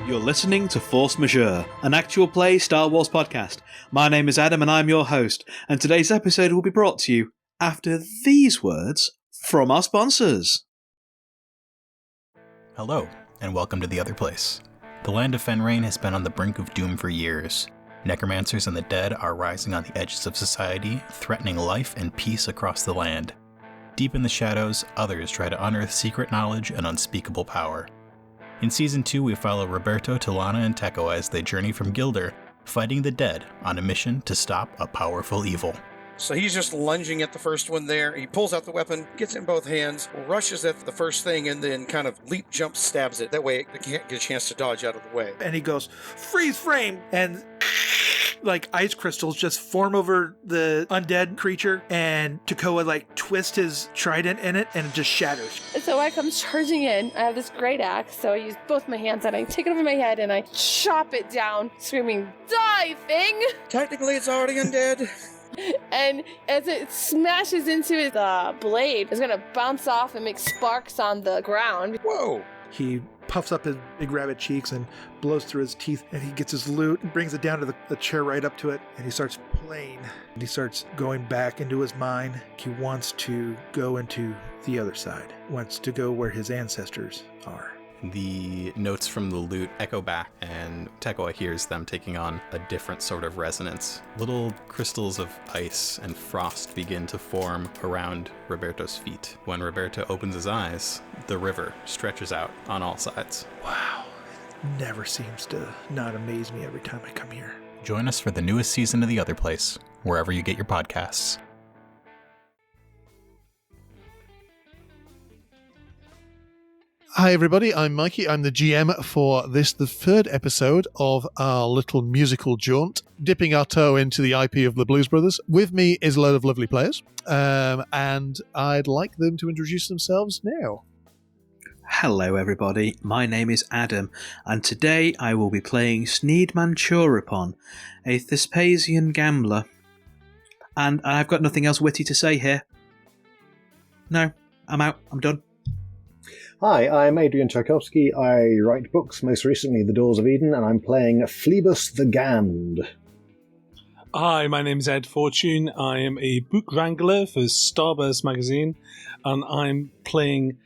You're listening to Force Majeure, an actual play Star Wars podcast. My name is Adam and I'm your host, and today's episode will be brought to you after these words from our sponsors. Hello, and welcome to The Other Place. The land of Fenrain has been on the brink of doom for years. Necromancers and the dead are rising on the edges of society, threatening life and peace across the land. Deep in the shadows, others try to unearth secret knowledge and unspeakable power. In Season 2, we follow Roberto, Talana, and Teko as they journey from Gilder, fighting the dead on a mission to stop a powerful evil. So he's just lunging at the first one there. He pulls out the weapon, gets it in both hands, rushes at the first thing, and then kind of leap, jump, stabs it. That way it can't get a chance to dodge out of the way. And he goes, freeze frame! And like ice crystals just form over the undead creature, and Tekoa twists his trident in it, and it just shatters. So I come charging in. I have this great axe, so I use both my hands and I take it over my head and I chop it down, screaming, "Die, thing!" Technically, it's already undead. And as it smashes into his blade, it's gonna bounce off and make sparks on the ground. Whoa! He puffs up his big rabbit cheeks and blows through his teeth, and he gets his loot and brings it down to the chair right up to it, and he starts playing. And he starts going back into his mind. He wants to go into the other side, wants to go where his ancestors are. The notes from the lute echo back, and Teko hears them taking on a different sort of resonance. Little crystals of ice and frost begin to form around Roberto's feet. When Roberto opens his eyes, the river stretches out on all sides. Wow. Never seems to not amaze me every time I come here. Join us for the newest season of The Other Place, wherever you get your podcasts. Hi everybody, I'm Mikey. I'm the GM for this, the third episode of our little musical jaunt, dipping our toe into the IP of the Blues Brothers. With me is a load of lovely players, and I'd like them to introduce themselves now. Hello everybody, my name is Adam, and today I will be playing Sneed Manchuripon, a Thespasian gambler. And I've got nothing else witty to say here. No, I'm out, I'm done. Hi, I'm Adrian Tchaikovsky. I write books, most recently The Doors of Eden, and I'm playing Phlebas the Gammed. Hi, my name is Ed Fortune. I am a book wrangler for Starburst magazine, and I'm playing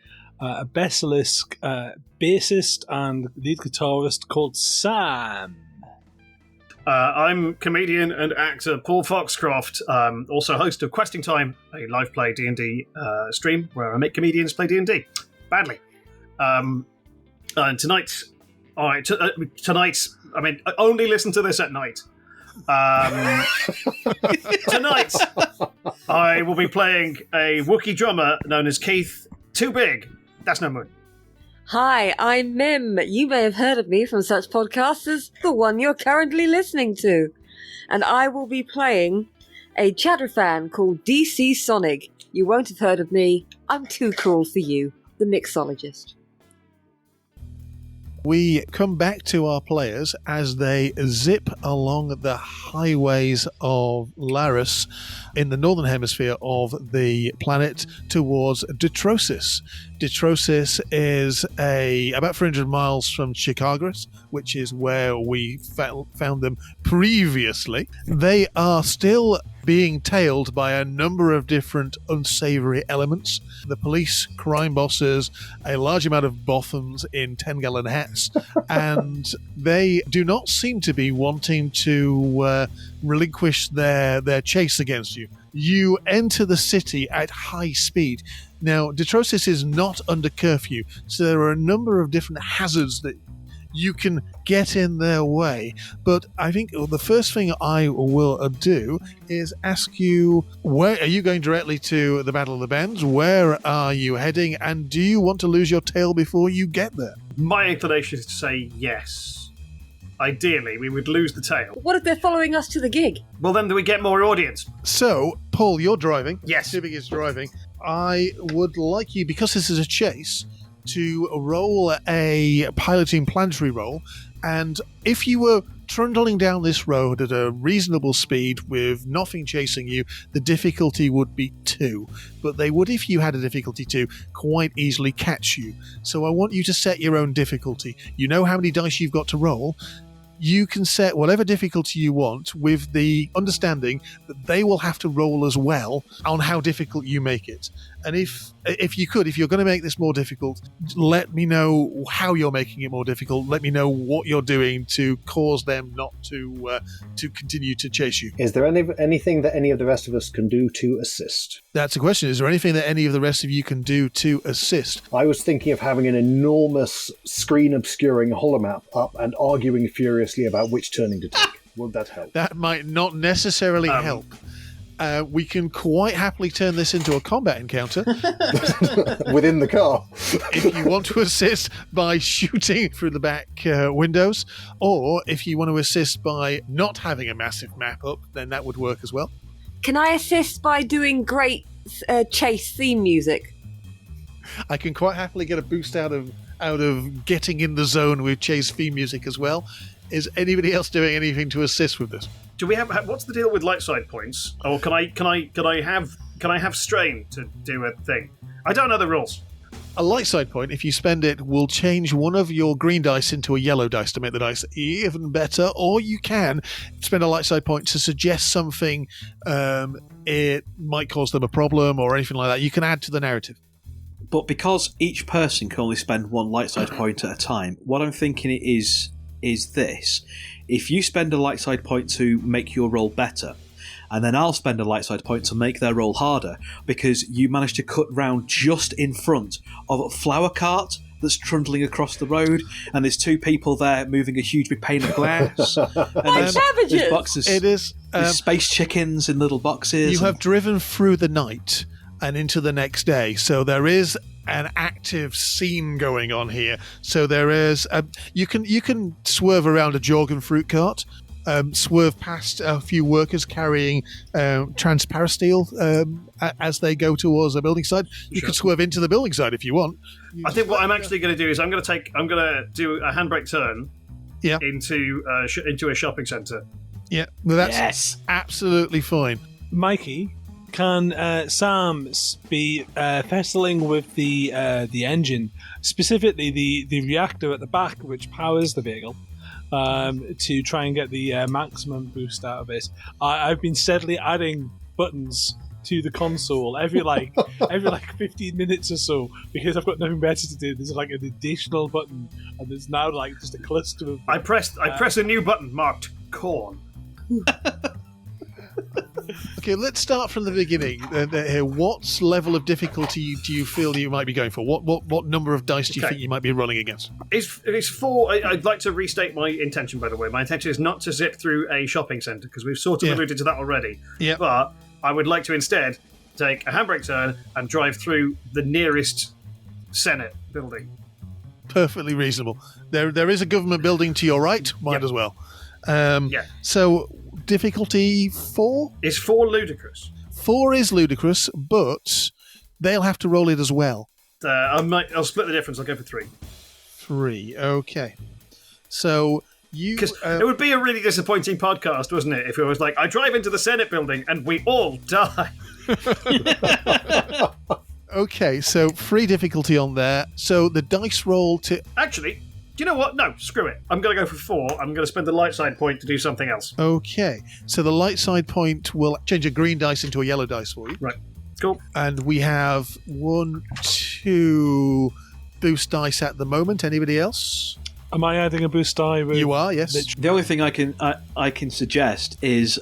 a basilisk bassist and lead guitarist called Sam. I'm comedian and actor Paul Foxcroft, also host of Questing Time, a live play D&D stream where I make comedians play D&D. Badly. And tonight, I mean, only listen to this at night. Tonight, I will be playing a Wookiee drummer known as Keith Too Big. That's no moon. Hi, I'm Mim. You may have heard of me from such podcasts as the one you're currently listening to. And I will be playing a chatter fan called DC Sonic. You won't have heard of me. I'm too cool for you. The mixologist. We come back to our players as they zip along the highways of Laris in the northern hemisphere of the planet towards Detrosis. Detrosis is about 300 miles from Chicago, which is where we found them previously. They are still being tailed by a number of different unsavory elements. The police, crime bosses, a large amount of bothams in 10-gallon hats, and they do not seem to be wanting to relinquish their chase against you. You enter the city at high speed. Now, Detrosis is not under curfew, so there are a number of different hazards that you can get in their way. But I think the first thing I will do is ask you, where are you going directly to the Battle of the Bands? Where are you heading? And do you want to lose your tail before you get there? My inclination is to say yes. Ideally, we would lose the tail. What if they're following us to the gig? Well, then do we get more audience? So, Paul, you're driving. Yes. Tubing is driving. I would like you, because this is a chase, to roll a piloting planetary roll, and if you were trundling down this road at a reasonable speed with nothing chasing you, the difficulty would be 2. But they would, if you had a difficulty 2, quite easily catch you. So I want you to set your own difficulty. You know how many dice you've got to roll. You can set whatever difficulty you want with the understanding that they will have to roll as well on how difficult you make it. And if you're going to make this more difficult, let me know how you're making it more difficult. Let me know what you're doing to cause them not to continue to chase you. Is there anything that any of the rest of us can do to assist? That's the question. Is there anything that any of the rest of you can do to assist? I was thinking of having an enormous screen-obscuring holomap up and arguing furiously about which turning to take. Would that help? That might not necessarily help. We can quite happily turn this into a combat encounter. Within the car. If you want to assist by shooting through the back windows, or if you want to assist by not having a massive map up, then that would work as well. Can I assist by doing great chase theme music? I can quite happily get a boost out of getting in the zone with chase theme music as well. Is anybody else doing anything to assist with this? Do we have? What's the deal with light side points? Or can I have strain to do a thing? I don't know the rules. A light side point, if you spend it, will change one of your green dice into a yellow dice to make the dice even better. Or you can spend a light side point to suggest something it might cause them a problem or anything like that. You can add to the narrative. But because each person can only spend one light side point at a time, what I'm thinking is this. If you spend a light side point to make your roll better, and then I'll spend a light side point to make their roll harder, because you managed to cut round just in front of a flower cart that's trundling across the road, and there's 2 people there moving a huge big pane of glass. And there's boxes. It is there's space chickens in little boxes. You have driven through the night and into the next day, so there is an active scene going on here. So there is you can swerve around a Jorgen fruit cart, swerve past a few workers carrying transparasteel as they go towards the building site. You can swerve into the building site if you want. I think what I'm actually going to do is I'm going to do a handbrake turn into a shopping centre. Yeah, well, that's absolutely fine. Mikey, can Sam be fessling with the engine, specifically the reactor at the back which powers the vehicle, to try and get the maximum boost out of it? I've been steadily adding buttons to the console every 15 minutes or so, because I've got nothing better to do. There's like an additional button, and there's now like just a cluster of. I press a new button marked corn. Okay, let's start from the beginning. What level of difficulty do you feel you might be going for? What number of dice do you think you might be rolling against? It's 4. I'd like to restate my intention, by the way. My intention is not to zip through a shopping centre, because we've sort of alluded to that already. Yeah. But I would like to instead take a handbrake turn and drive through the nearest Senate building. Perfectly reasonable. There is a government building to your right. Might as well. So difficulty 4? Is 4 ludicrous? 4 is ludicrous, but they'll have to roll it as well. I'll split the difference. I'll go for 3. 3, okay. So you... Because it would be a really disappointing podcast, wasn't it, if it was like, I drive into the Senate building and we all die. Okay, so 3 difficulty on there. So the dice roll to... Actually... Do you know what? No, screw it. I'm going to go for 4. I'm going to spend the light side point to do something else. Okay. So the light side point will change a green dice into a yellow dice for you. Right. Cool. And we have 1, 2 boost dice at the moment. Anybody else? Am I adding a boost die? You are, yes. The only thing I can suggest is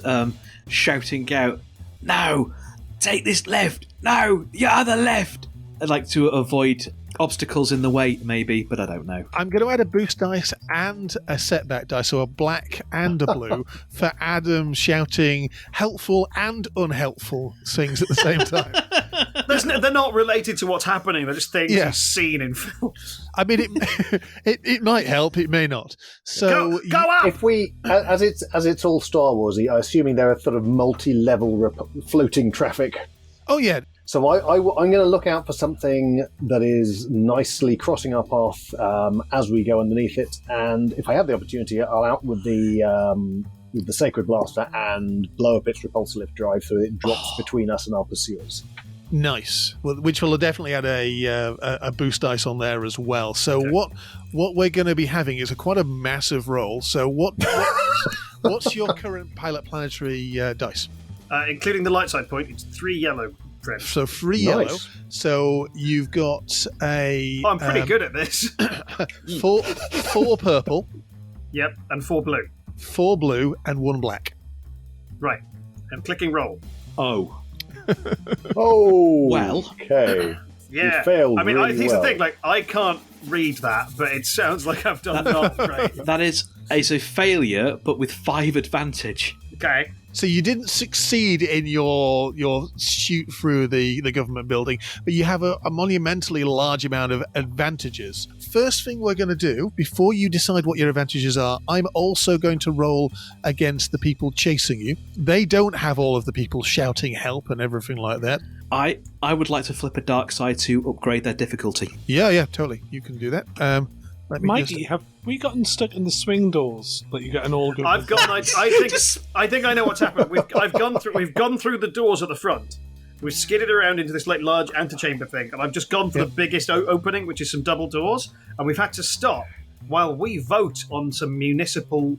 shouting out, "No! Take this left! No! Your other left!" I'd like to avoid obstacles in the way, maybe, but I don't know. I'm going to add a boost dice and a setback dice, so a black and a blue, for Adam shouting helpful and unhelpful things at the same time. They're not related to what's happening. They're just things you've seen in film. I mean, it might help. It may not. So go up. If we, as it's all Star Warsy, I'm assuming there are sort of multi-level floating traffic. Oh yeah. So I'm going to look out for something that is nicely crossing our path as we go underneath it, and if I have the opportunity, I'll out with the Sacred Blaster and blow up its repulsor lift drive so it drops between us and our pursuers. Nice. Well, which will definitely add a boost dice on there as well. So what we're going to be having is quite a massive roll. So what's your current pilot planetary dice? Including the light side point, it's 3 yellow. Friends. So 3 yellow. So you've got a... Oh, I'm pretty good at this. 4 purple. Yep, and 4 blue. 4 blue and 1 black. Right. I'm clicking roll. Oh. Oh, well. Okay. Yeah. You failed I mean, really here's well. the thing. Like, I can't read that, but it sounds like I've done not great. That is a failure, but with 5 advantage. Okay. So you didn't succeed in your shoot through the government building, but you have a monumentally large amount of advantages. First thing we're going to do, before you decide what your advantages are, I'm also going to roll against the people chasing you. They don't have all of the people shouting help and everything like that. I would like to flip a dark side to upgrade their difficulty. Yeah, totally. You can do that. Mikey, have we gotten stuck in the swing doors? Like you get an all good. I've got. I think I know what's happened. We've gone through the doors at the front. We've skidded around into this like large antechamber thing, and I've just gone for the biggest opening, which is some double doors, and we've had to stop while we vote on some municipal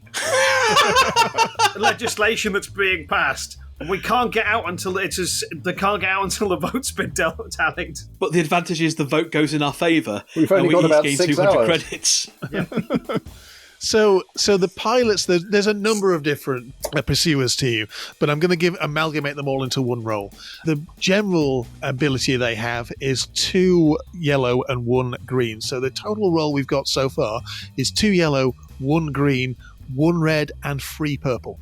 legislation that's being passed. We can't get out until they can't get out until the vote's been tallied. But the advantage is the vote goes in our favour. We've only got about 6 hours. Credits. Yeah. So the pilots, there's a number of different pursuers to you, but I'm going to amalgamate them all into one roll. The general ability they have is 2 yellow and 1 green. So the total roll we've got so far is 2 yellow, 1 green, 1 red, and 3 purple.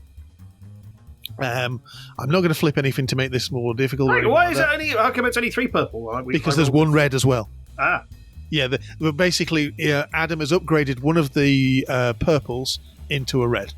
I'm not going to flip anything to make this more difficult. Wait, why is it only? How come it's only 3 purple? Because there's 1 red as well. Ah. Yeah, basically, Adam has upgraded one of the purples into a red.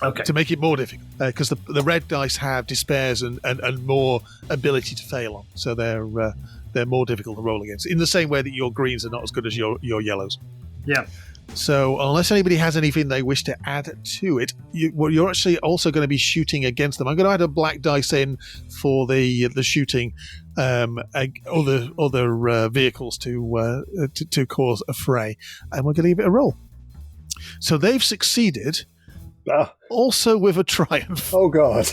Okay. To make it more difficult, because the red dice have despairs and more ability to fail on, so they're more difficult to roll against. In the same way that your greens are not as good as your yellows. Yeah. So unless anybody has anything they wish to add to it, you're actually also going to be shooting against them. I'm going to add a black dice in for the shooting other vehicles to cause a fray, and we're going to give it a roll. So they've succeeded, also with a triumph. Oh God!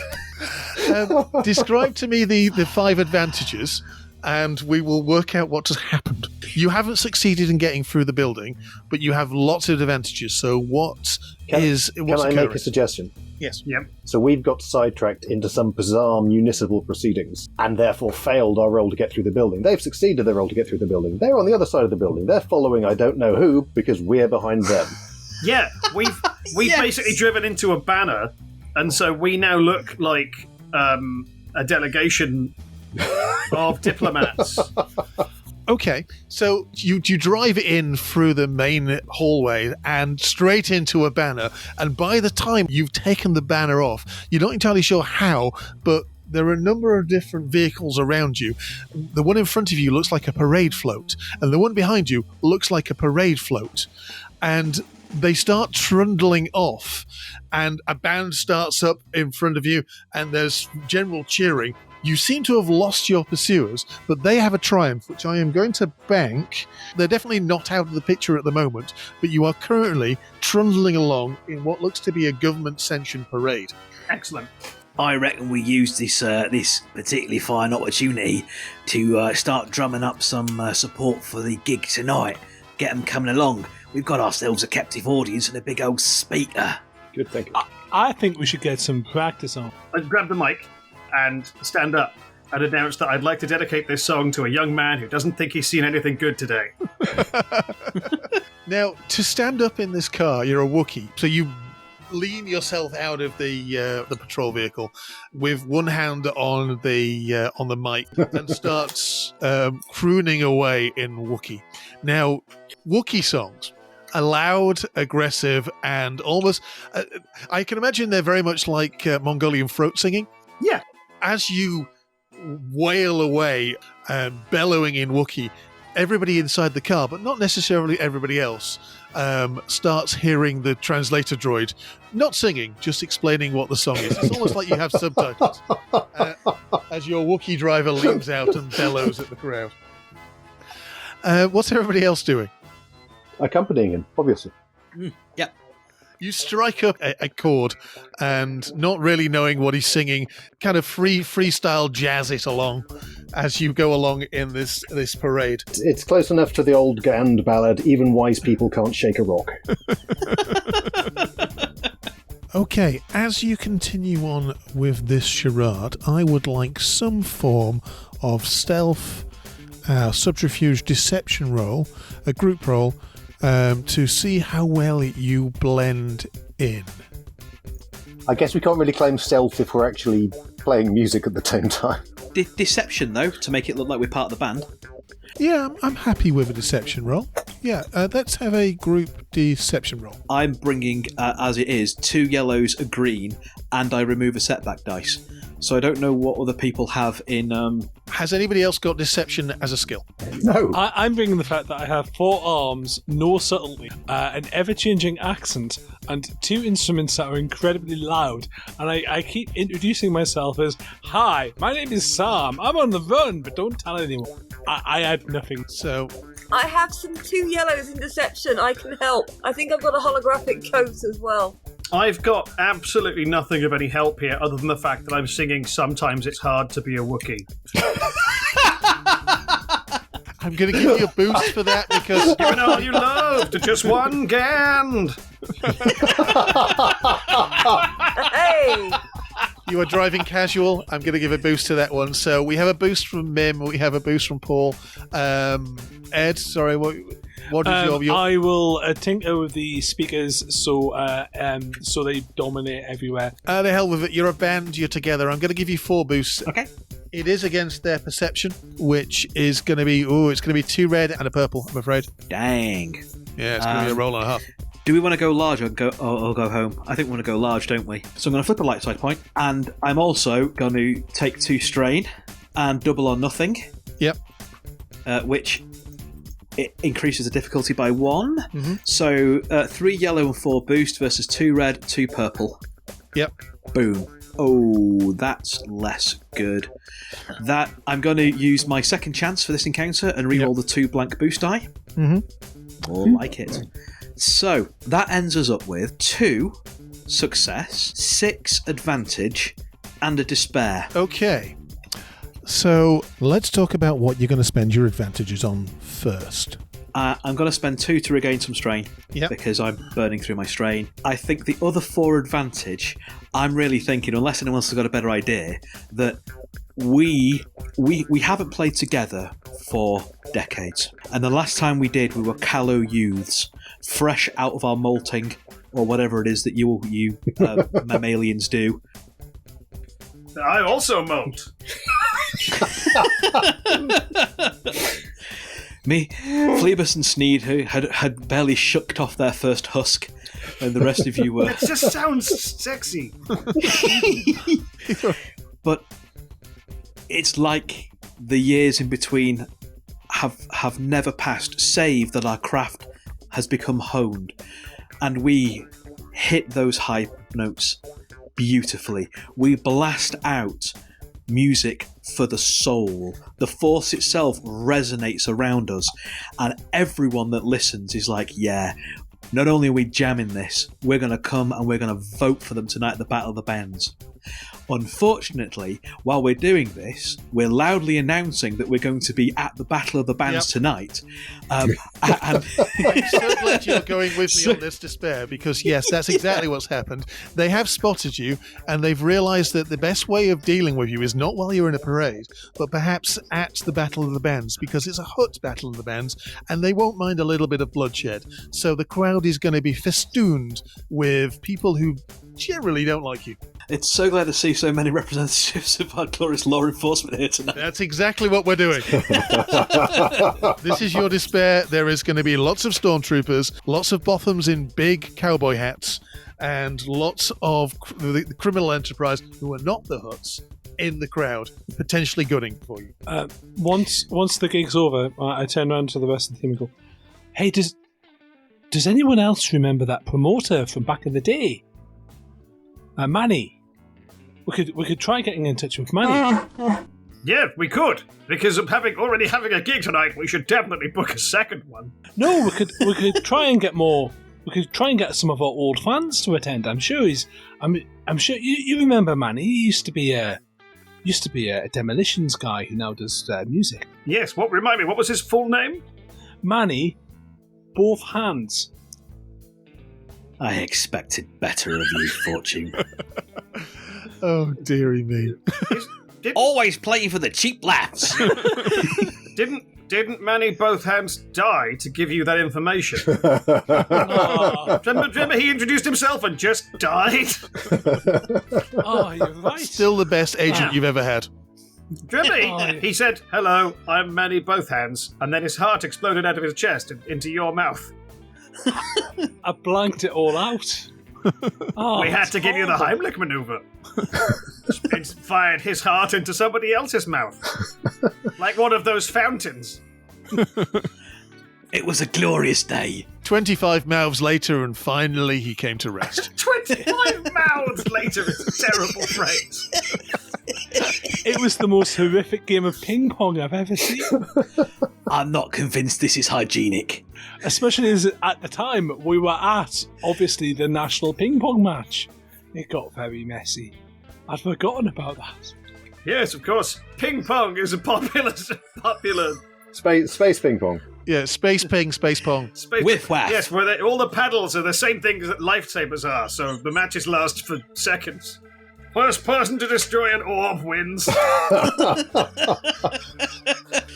Describe to me the 5 advantages, and we will work out what has happened. You haven't succeeded in getting through the building, but you have lots of advantages. So what's Can I make a suggestion? Yes. Yep. So we've got sidetracked into some bizarre municipal proceedings and therefore failed our roll to get through the building. They've succeeded their roll to get through the building. They're on the other side of the building. They're following I don't know who because we're behind them. Yeah, we've basically driven into a banner, and so we now look like a delegation of diplomats. Okay, so you drive in through the main hallway and straight into a banner, and by the time you've taken the banner off, you're not entirely sure how, but there are a number of different vehicles around you. The one in front of you looks like a parade float, and the one behind you looks like a parade float. And they start trundling off, and a band starts up in front of you, and there's general cheering. You seem to have lost your pursuers, but they have a triumph, which I am going to bank. They're definitely not out of the picture at the moment, but you are currently trundling along in what looks to be a government-sanctioned parade. Excellent. I reckon we use this particularly fine opportunity to start drumming up some support for the gig tonight. Get them coming along. We've got ourselves a captive audience and a big old speaker. Good thinking. I think we should get some practice on. I'd grab the mic and stand up and announce that I'd like to dedicate this song to a young man who doesn't think he's seen anything good today. Now, to stand up in this car, you're a Wookiee, so you lean yourself out of the patrol vehicle with one hand on the mic and starts crooning away in Wookiee. Now, Wookiee songs are loud, aggressive, and almost... I can imagine they're very much like Mongolian throat singing. Yeah. As you wail away, bellowing in Wookiee. Everybody inside the car, but not necessarily everybody else, starts hearing the translator droid, not singing, just explaining what the song is. It's almost like you have subtitles as your Wookiee driver leans out and bellows at the crowd. What's everybody else doing? Accompanying him, obviously. Yep. You strike up a chord and, not really knowing what he's singing, kind of freestyle jazz it along as you go along in this parade. It's close enough to the old Gand ballad, even wise people can't shake a rock. Okay, as you continue on with this charade, I would like some form of stealth, subterfuge, deception roll, a group roll, to see how well you blend in. I guess we can't really claim stealth if we're actually playing music at the same time. Deception, though, to make it look like we're part of the band. Yeah, I'm happy with a deception roll. Yeah, let's have a group deception roll. I'm bringing, as it is, 2 yellows, a green, and I remove a setback dice. So I don't know what other people have in... Has anybody else got deception as a skill? No. I'm bringing the fact that I have 4 arms, no subtlety, an ever-changing accent, and 2 instruments that are incredibly loud. And I keep introducing myself as, "Hi, my name is Sam. I'm on the run, but don't tell anyone." I had nothing. So... I have some 2 yellows in deception. I can help. I think I've got a holographic coat as well. I've got absolutely nothing of any help here other than the fact that I'm singing Sometimes It's Hard to Be a Wookiee. I'm going to give you a boost for that because... Giving all you love to just one Gand! Hey! You are driving casual. I'm going to give a boost to that one. So we have a boost from Mim. We have a boost from Paul. Ed, sorry, what is your... I will tinker with the speakers so they dominate everywhere. The hell with it. You're a band. You're together. I'm going to give you 4 boosts. Okay. It is against their perception, which is going to be... it's going to be 2 red and a purple, I'm afraid. Dang. Yeah, it's going to be a roll and a half. Do we want to go large or go home? I think we want to go large, don't we? So I'm going to flip a light side point, and I'm also going to take 2 strain and double or nothing. Yep. Which it increases the difficulty by 1. Mm-hmm. So 3 yellow and 4 boost versus 2 red, 2 purple. Yep. Boom. Oh, that's less good. That I'm going to use my second chance for this encounter and reroll the 2 blank boost die. Mm-hmm. More like it. So that ends us up with 2 success, 6 advantage, and a despair. Okay. So let's talk about what you're going to spend your advantages on first. I'm going to spend 2 to regain some strain because I'm burning through my strain. I think the other 4 advantage, I'm really thinking, unless anyone else has got a better idea, that we haven't played together for decades. And the last time we did, we were callow youths, fresh out of our molting, or whatever it is that you mammalians do. I also molt. Me, Phlebas and Sneed, who had barely shucked off their first husk, and the rest of you were... It just sounds sexy. But it's like the years in between have never passed, save that our craft has become honed, and we hit those high notes beautifully. We blast out music for the soul. The Force itself resonates around us, and everyone that listens is like, yeah, not only are we jamming this, we're going to come and we're going to vote for them tonight at the Battle of the Bands. Unfortunately, while we're doing this, we're loudly announcing that we're going to be at the Battle of the Bands tonight. And I'm so glad you're going with me on this despair, because yes, that's exactly what's happened. They have spotted you, and they've realised that the best way of dealing with you is not while you're in a parade, but perhaps at the Battle of the Bands, because it's a hut Battle of the Bands, and they won't mind a little bit of bloodshed. So the crowd is going to be festooned with people who generally don't like you. It's so glad to see so many representatives of our glorious law enforcement here tonight. That's exactly what we're doing. This is your despair. There is going to be lots of stormtroopers, lots of Bothams in big cowboy hats, and lots of the criminal enterprise who are not the Hutts in the crowd, potentially gunning for you. Once the gig's over, I turn around to the rest of the team and go, "Hey, does anyone else remember that promoter from back in the day? Manny. We could try getting in touch with Manny." Yeah, we could. Because of already having a gig tonight, we should definitely book a second one. No, we could try and get more. We could try and get some of our old fans to attend. I'm sure sure you remember Manny. He used to be a demolitions guy who now does music. Yes. Remind me? What was his full name? Manny, both hands. I expected better of you, Fortune. Oh, dearie me. Always playing for the cheap laughs. Didn't Manny Both Hands die to give you that information? Remember he introduced himself and just died? Oh, you're right. Still the best agent you've ever had. Remember he said, "Hello, I'm Manny Both Hands," and then his heart exploded out of his chest and into your mouth. I blanked it all out. We had to give you the Heimlich maneuver. It fired his heart into somebody else's mouth. Like one of those fountains. It was a glorious day. 25 mouths later, and finally he came to rest. 25 mouths later is a terrible phrase. It was the most horrific game of ping pong I've ever seen. I'm not convinced this is hygienic. Especially as at the time we were at, obviously, the national ping pong match. It got very messy. I'd forgotten about that. Yes, of course. Ping pong is a popular Space ping pong. Yeah, space ping, space pong. Whiff waff. Yes, where all the paddles are the same things that lifesavers are, so the matches last for seconds. First person to destroy an orb wins.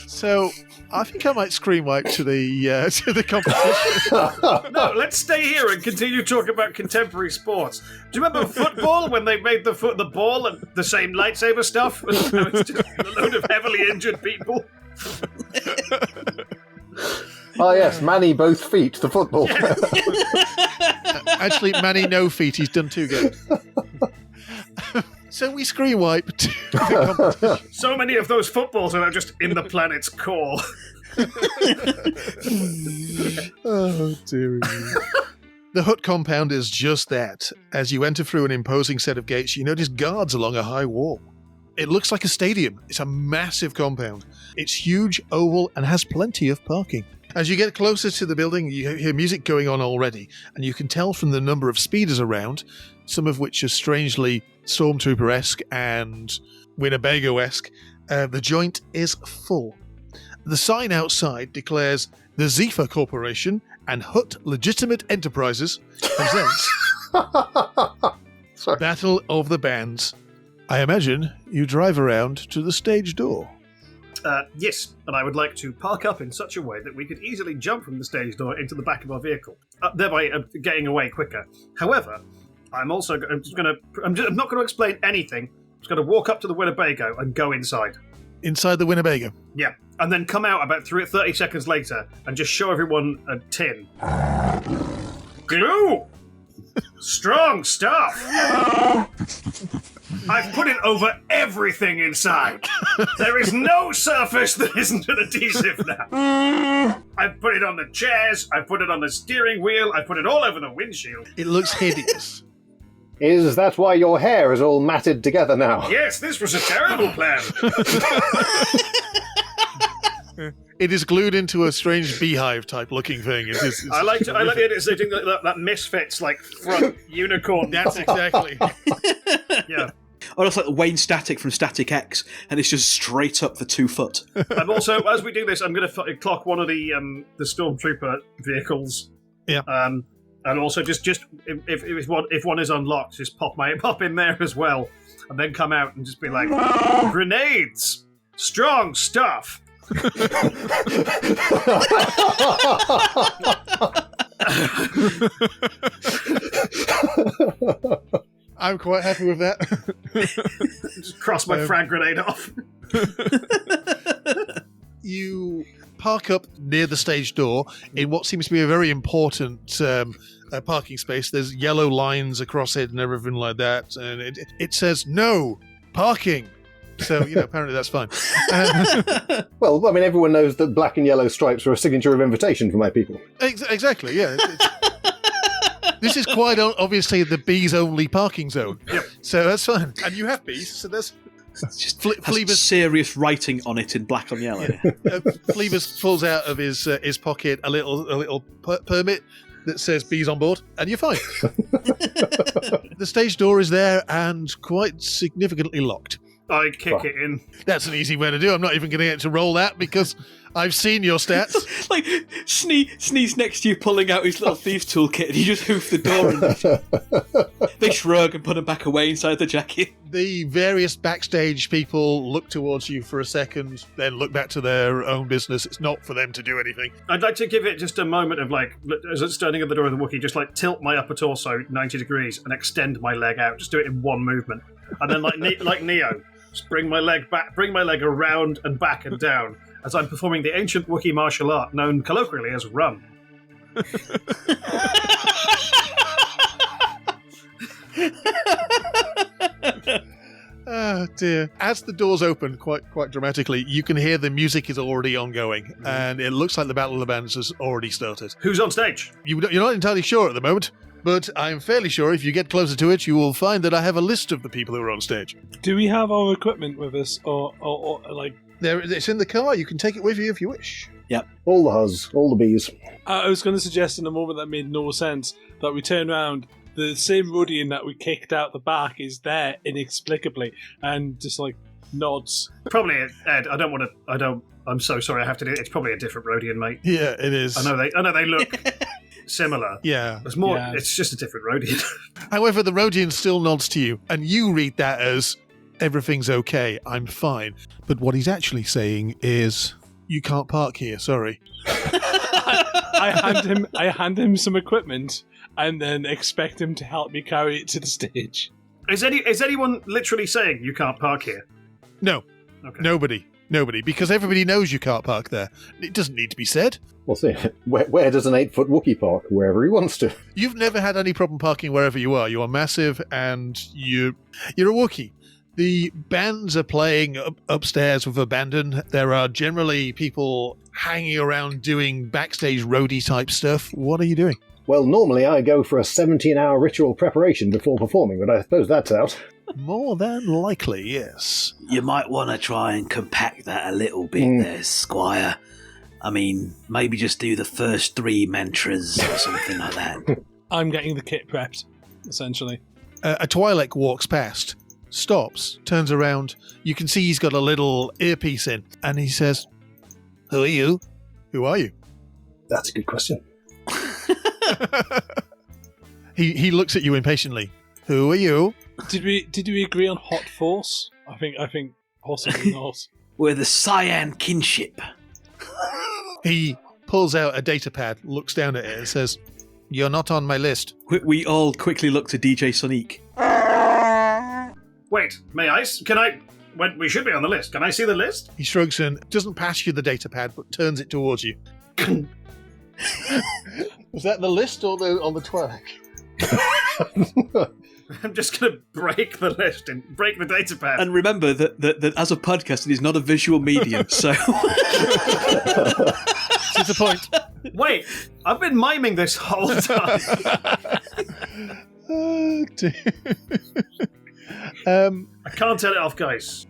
So, I think I might screen wipe to the competition. No, let's stay here and continue talking about contemporary sports. Do you remember football when they made the ball and the same lightsaber stuff? It's just a load of heavily injured people. Oh yes, Manny Both Feet, the football. Actually, Manny No Feet, he's done 2 games. So we screen wipe to the competition. So many of those footballs are now just in the planet's core. Oh, dear me. The hut compound is just that. As you enter through an imposing set of gates, you notice guards along a high wall. It looks like a stadium. It's a massive compound. It's huge, oval, and has plenty of parking. As you get closer to the building, you hear music going on already, and you can tell from the number of speeders around, some of which are strangely Stormtrooper-esque and Winnebago-esque, the joint is full. The sign outside declares the Zephyr Corporation and Hut Legitimate Enterprises presents Battle of the Bands. I imagine you drive around to the stage door. Yes, and I would like to park up in such a way that we could easily jump from the stage door into the back of our vehicle, thereby getting away quicker. However, I'm not going to explain anything. I'm just going to walk up to the Winnebago and go inside. Inside the Winnebago? Yeah, and then come out about 30 seconds later and just show everyone a tin. Glue! Strong stuff! I've put it over everything inside. There is no surface that isn't an adhesive now. I've put it on the chairs, I've put it on the steering wheel, I've put it all over the windshield. It looks hideous. Is that why your hair is all matted together now? Yes, this was a terrible plan. It is glued into a strange beehive-type looking thing. I like it as they do that Misfits like front unicorn. That's exactly. Yeah. Oh, it's like the Wayne Static from Static X, and it's just straight up for 2 foot. I'm also, as we do this, I'm going to clock one of the Stormtrooper vehicles. Yeah. And also just if one is unlocked, just pop in there as well, and then come out and just be like, grenades, strong stuff. I'm quite happy with that. Just cross my frag grenade off. You park up near the stage door in what seems to be a very important parking space. There's yellow lines across it and everything like that, and it says no parking. So, apparently that's fine. Well, I mean, everyone knows that black and yellow stripes are a signature of invitation for my people. Exactly, yeah. This is quite obviously the bees only parking zone. Yep. So that's fine. And you have bees, so that's Just has serious writing on it in black and yellow. Phlebas pulls out of his pocket a little permit that says bees on board, and you're fine. The stage door is there and quite significantly locked. I kick it in. That's an easy way to do. I'm not even going to get to roll that because I've seen your stats. Like Sneeze next to you pulling out his little thieves toolkit and you just hoof the door and they shrug and put him back away inside the jacket. The various backstage people look towards you for a second, then look back to their own business. It's not for them to do anything. I'd like to give it just a moment of as it's standing at the door of the Wookiee, just tilt my upper torso 90 degrees and extend my leg out. Just do it in one movement. And then like Neo, just bring my leg around and back and down as I'm performing the ancient Wookiee martial art known colloquially as Run. Oh dear. As the doors open quite dramatically, you can hear the music is already ongoing, and it looks like the Battle of the Bands has already started. Who's on stage? You're not entirely sure at the moment, but I'm fairly sure if you get closer to it, you will find that I have a list of the people who are on stage. Do we have our equipment with us, or It's in the car. You can take it with you if you wish. Yep. All the huzz, all the bees. I was going to suggest in a moment that made no sense that we turn around. The same Rodian that we kicked out the back is there inexplicably and just nods. Probably Ed. I'm so sorry. I have to do it. It's probably a different Rodian, mate. Yeah, it is. I know they look similar. Yeah. It's more. Yeah. It's just a different Rodian. However, the Rodian still nods to you, and you read that as everything's okay. I'm fine. But what he's actually saying is, you can't park here. Sorry. I hand him some equipment and then expect him to help me carry it to the stage. Is anyone literally saying you can't park here? No. Okay. Nobody, because everybody knows you can't park there. It doesn't need to be said. Well, see, where does an 8-foot Wookiee park? Wherever he wants to. You've never had any problem parking wherever you are. You are massive, and you're a Wookiee. The bands are playing upstairs with abandon. There are generally people hanging around doing backstage roadie type stuff. What are you doing? Well, normally I go for a 17-hour ritual preparation before performing, but I suppose that's out. More than likely, yes. You might want to try and compact that a little bit there, Squire. I mean, maybe just do the first 3 mantras or something like that. I'm getting the kit prepped, essentially. A Twi'lek walks past, stops, turns around. You can see he's got a little earpiece in, and he says, "Who are you?" "Who are you?" That's a good question. He looks at you impatiently. "Who are you?" Did we agree on hot force? I think possibly not. We're the Cyan kinship. He pulls out a data pad, looks down at it, and says, "You're not on my list." We all quickly look to DJ Sonique. Wait, may I? Can I? We should be on the list. Can I see the list? He shrugs and doesn't pass you the data pad, but turns it towards you. Was that the list or on the Twi'lek? I'm just going to break the list and break the data pad. And remember that as a podcast, it is not a visual medium, so... This is the point. Wait, I've been miming this whole time. Oh, dear. I can't turn it off, guys.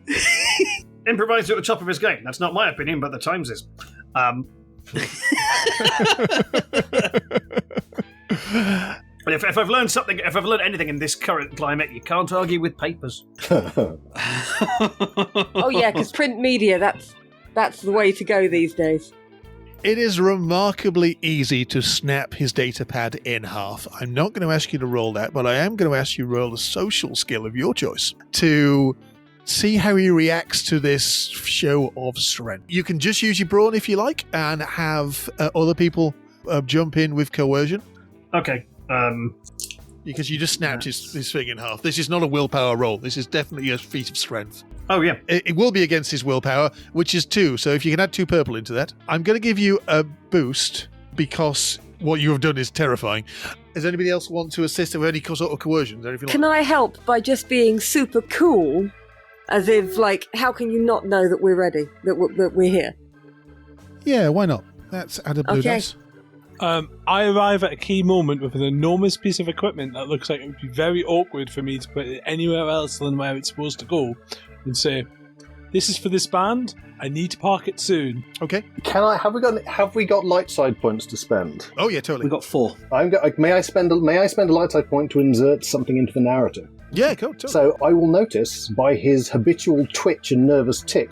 Improviser at the top of his game. That's not my opinion, but the Times is. But if I've learned something, if I've learned anything in this current climate, you can't argue with papers. Oh yeah, because print media, that's the way to go these days. It is remarkably easy to snap his data pad in half. I'm not going to ask you to roll that, but I am going to ask you to roll a social skill of your choice to see how he reacts to this show of strength. You can just use your brawn if you like, and have other people jump in with coercion. Okay. Because you just snapped his thing in half. This is not a willpower roll. This is definitely a feat of strength. Oh, yeah. It will be against his willpower, which is 2. So if you can add 2 purple into that. I'm going to give you a boost because what you have done is terrifying. Does anybody else want to assist with any sort of coercion? Or anything Can I help by just being super cool As if, like, how can you not know that we're ready, that we're here? Yeah, why not? That's add a blue Okay. dice. I arrive at a key moment with an enormous piece of equipment that looks like it would be very awkward for me to put it anywhere else than where it's supposed to go, and say, "This is for this band. I need to park it soon." Okay. Have we got light side points to spend? Oh yeah, totally. We got 4. May I spend a light side point to insert something into the narrative? Yeah, cool. Totally. So I will notice by his habitual twitch and nervous tick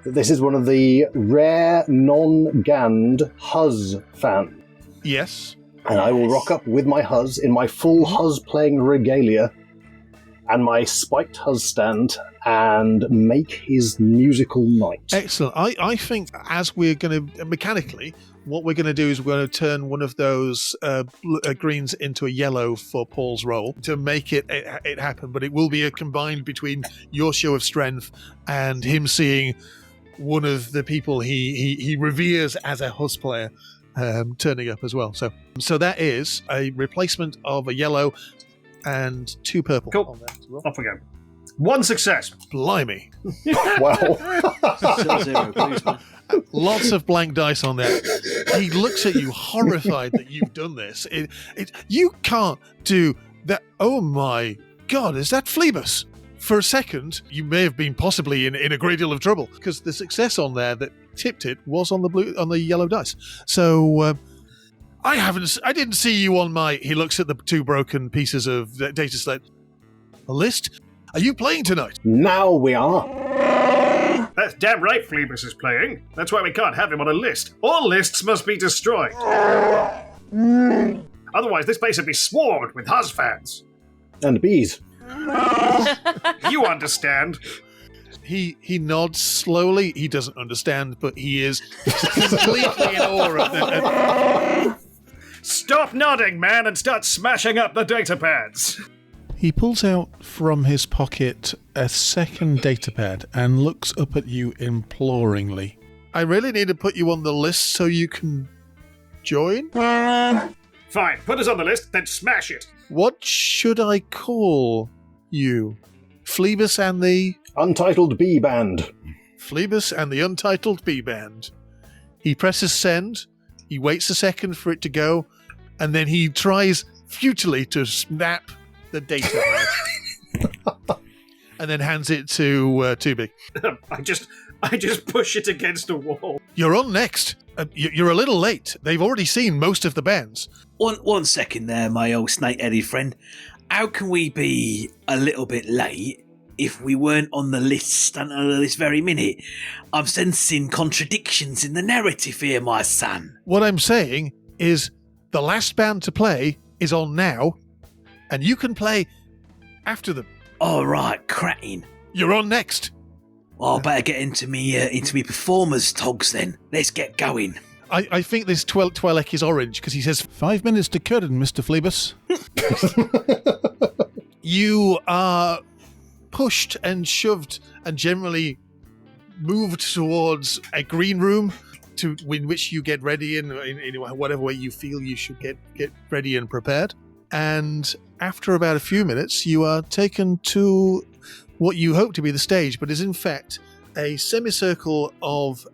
that this is one of the rare non-ganned Huzz fans. Yes. And I will rock up with my Huzz in my full Huzz playing regalia and my spiked Huzz stand and make his musical night. Excellent. I think as we're going to, mechanically, what we're going to do is we're going to turn one of those greens into a yellow for Paul's roll to make it happen, but it will be a combined between your show of strength and him seeing one of the people he reveres as a Huzz player turning up as well. So that is a replacement of a yellow and 2 purple. Cool. On there as well. Off we go. 1 success. Blimey. Wow. Still 0, please, man. Lots of blank dice on there. He looks at you horrified that you've done this. You can't do that. Oh my God, is that Phoebus? For a second, you may have been possibly in a great deal of trouble because the success on there that tipped it was on the yellow dice. So I didn't see you on my. He looks at the 2 broken pieces of data slate. A list? Are you playing tonight? Now we are. That's damn right Phoebus is playing. That's why we can't have him on a list. All lists must be destroyed. Otherwise, this place would be swarmed with Huzz fans. And bees. You understand. He nods slowly. He doesn't understand, but he is completely in awe of the. Stop nodding, man, and start smashing up the data pads. He pulls out from his pocket a second datapad and looks up at you imploringly. I really need to put you on the list so you can join? Fine, put us on the list, then smash it. What should I call you? Phoebus and the... Untitled Bee Band. Phoebus and the Untitled Bee Band. He presses send, he waits a second for it to go, and then he tries futilely to snap the data and then hands it to Big. I just push it against a wall. You're on next. You're a little late. They've already seen most of the bands. One second there, my old snake-headed friend. How can we be a little bit late if we weren't on the list until this very minute? I'm sensing contradictions in the narrative here, my son. What I'm saying is the last band to play is on now, and you can play after them. All right, cracking. You're on next. Well, I better get into me performers togs then. Let's get going. I think this Twi'lek is orange because he says 5 minutes to curtain, Mr. Phoebus. You are pushed and shoved and generally moved towards a green room in which you get ready in whatever way you feel you should get ready and prepared. And after about a few minutes, you are taken to what you hope to be the stage, but is in fact a semicircle of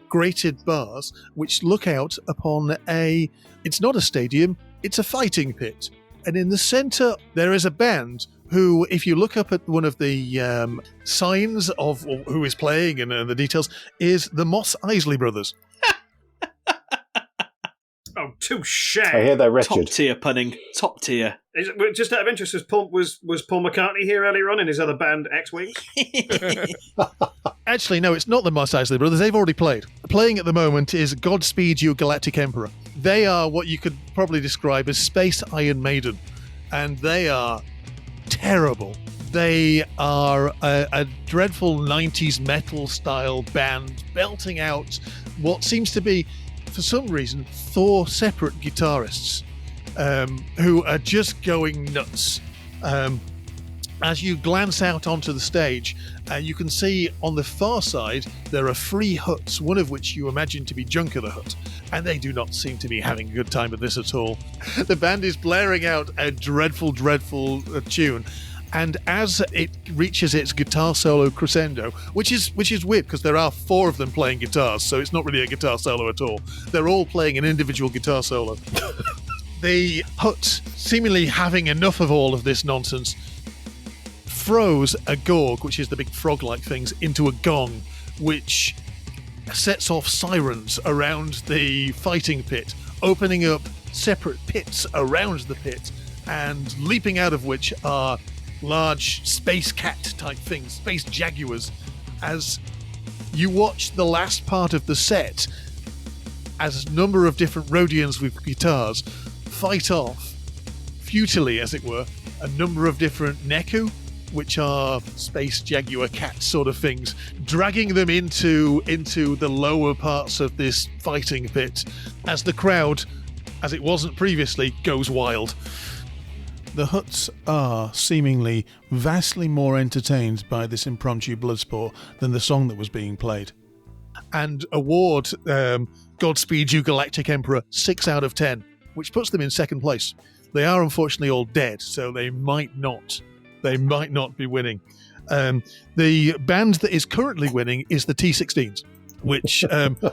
grated bars which look out upon it's not a stadium, it's a fighting pit. And in the centre, there is a band who, if you look up at one of the signs of who is playing and the details, is the Moss Isley Brothers. Oh, touche. I hear they're wretched. Top tier punning. Top tier. Just out of interest, was Paul McCartney here earlier on in his other band, X-Wing? Actually, no, it's not the Moss Isley Brothers. They've already played. Playing at the moment is Godspeed You Galactic Emperor. They are what you could probably describe as Space Iron Maiden. And they are terrible. They are a dreadful 90s metal style band belting out what seems to be, for some reason, 4 separate guitarists who are just going nuts. As you glance out onto the stage, you can see on the far side there are 3 huts, one of which you imagine to be Junker the Hut, and they do not seem to be having a good time with this at all. The band is blaring out a dreadful, dreadful tune, And as it reaches its guitar solo crescendo, which is weird because there are 4 of them playing guitars, so it's not really a guitar solo at all. They're all playing an individual guitar solo. The hut, seemingly having enough of all of this nonsense, throws a gorg, which is the big frog-like things, into a gong, which sets off sirens around the fighting pit, opening up separate pits around the pit, and leaping out of which are large space cat type things, space jaguars, as you watch the last part of the set as a number of different Rhodians with guitars fight off, futilely as it were, a number of different Neku, which are space jaguar cat sort of things, dragging them into the lower parts of this fighting pit as the crowd, as it wasn't previously, goes wild. The huts are seemingly vastly more entertained by this impromptu bloodsport than the song that was being played, and award Godspeed You Galactic Emperor 6 out of 10, which puts them in second place. They are unfortunately all dead, so they might not be winning. The band that is currently winning is the T16s, which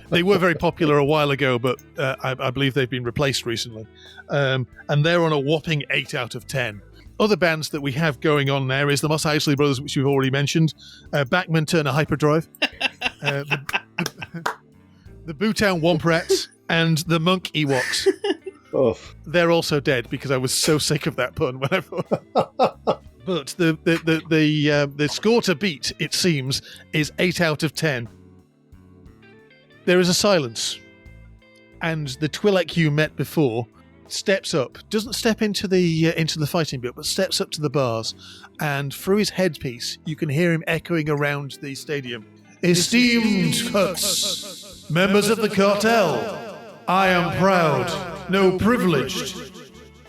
they were very popular a while ago, but I believe they've been replaced recently. And they're on a whopping 8 out of 10. Other bands that we have going on there is the Moss Eisley Brothers, which we've already mentioned, Bachman Turner Hyperdrive, the Bootown Womprats, and the Monk Ewoks. Oof. They're also dead because I was so sick of that pun when I thought. But the score to beat, it seems, is 8 out of 10. There is a silence, and the Twi'lek you met before steps up, doesn't step into the fighting bit, but steps up to the bars, and through his headpiece, you can hear him echoing around the stadium. Esteemed huts, members of the cartel, I am proud, no privileged,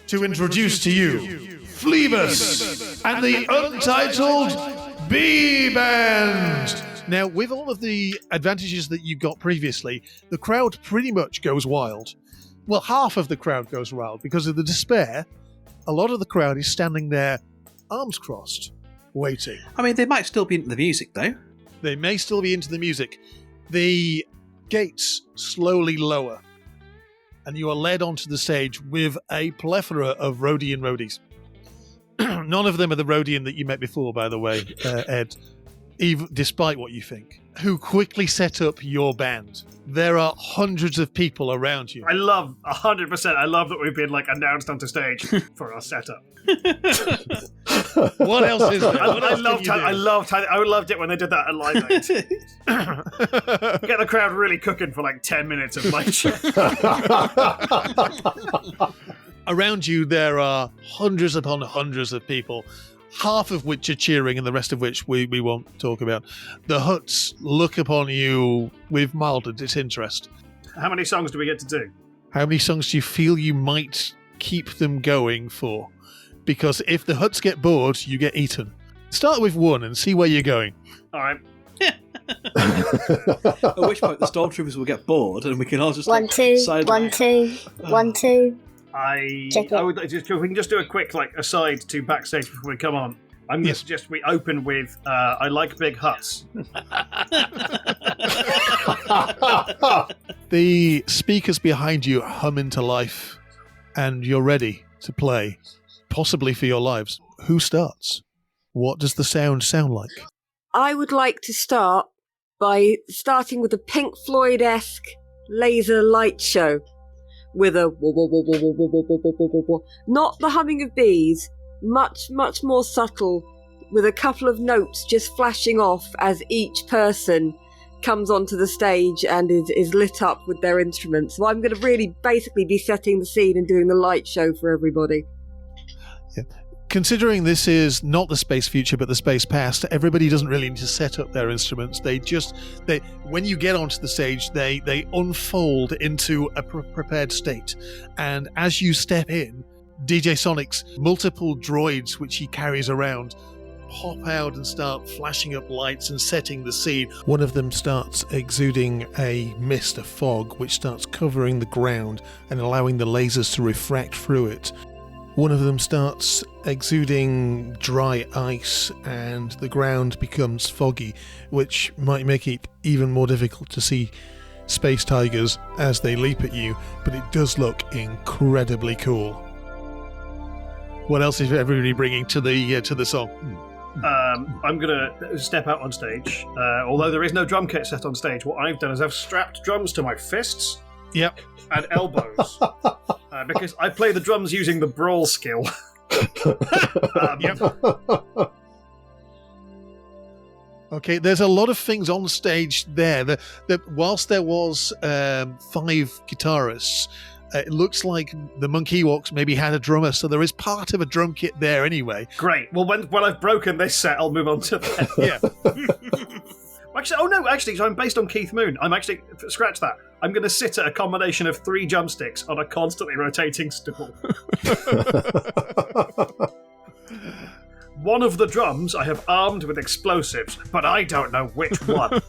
to introduce to you Phlebas and the Untitled B-Band. Now, with all of the advantages that you got previously, the crowd pretty much goes wild. Well, half of the crowd goes wild because of the despair. A lot of the crowd is standing there, arms crossed, waiting. I mean, they might still be into the music, though. They may still be into the music. The gates slowly lower, and you are led onto the stage with a plethora of Rhodian roadies. None of them are the Rhodian that you met before, by the way, Ed, even despite what you think, who quickly set up your band. There are hundreds of people around you. I love 100%. I love that we've been announced onto stage for our setup. What else is there? I loved it when they did that at Live Aid. Get the crowd really cooking for 10 minutes of light show. Around you, there are hundreds upon hundreds of people, half of which are cheering and the rest of which we won't talk about. The huts look upon you with mild disinterest. How many songs do we get to do? How many songs do you feel you might keep them going for? Because if the huts get bored, you get eaten. Start with one and see where you're going. All right. At which point the stormtroopers will get bored and we can all just 1, 2, 1, 2, 1, 2. I would just, if we can just do a quick aside to backstage before we come on. I'm going to suggest we open with I like big huts. The speakers behind you hum into life, and you're ready to play, possibly for your lives. Who starts? What does the sound like? I would like to start by starting with a Pink Floyd-esque laser light show. With a wah, wah, wah, wah, wah, wah, wah, wah, wah, wah, wah. Not the humming of bees, much more subtle, with a couple of notes just flashing off as each person comes onto the stage and is lit up with their instruments. So I'm going to really basically be setting the scene and doing the light show for everybody. Yeah. Considering this is not the space future but the space past, everybody doesn't really need to set up their instruments. They when you get onto the stage, they unfold into a prepared state. And as you step in, DJ Sonic's multiple droids, which he carries around, pop out and start flashing up lights and setting the scene. One of them starts exuding a mist, a fog, which starts covering the ground and allowing the lasers to refract through it. One of them starts exuding dry ice and the ground becomes foggy, which might make it even more difficult to see space tigers as they leap at you, but it does look incredibly cool. What else is everybody bringing to the song? I'm going to step out on stage. Although there is no drum kit set on stage, what I've done is I've strapped drums to my fists and elbows. Because I play the drums using the brawl skill. Okay, there's a lot of things on stage there. Whilst there was 5 guitarists, it looks like the Monkey Walks maybe had a drummer, so there is part of a drum kit there anyway. Great. Well, when I've broken this set, I'll move on to that. Actually, so I'm based on Keith Moon. I'm actually, scratch that. I'm going to sit at a combination of 3 drumsticks on a constantly rotating stool. One of the drums I have armed with explosives, but I don't know which one.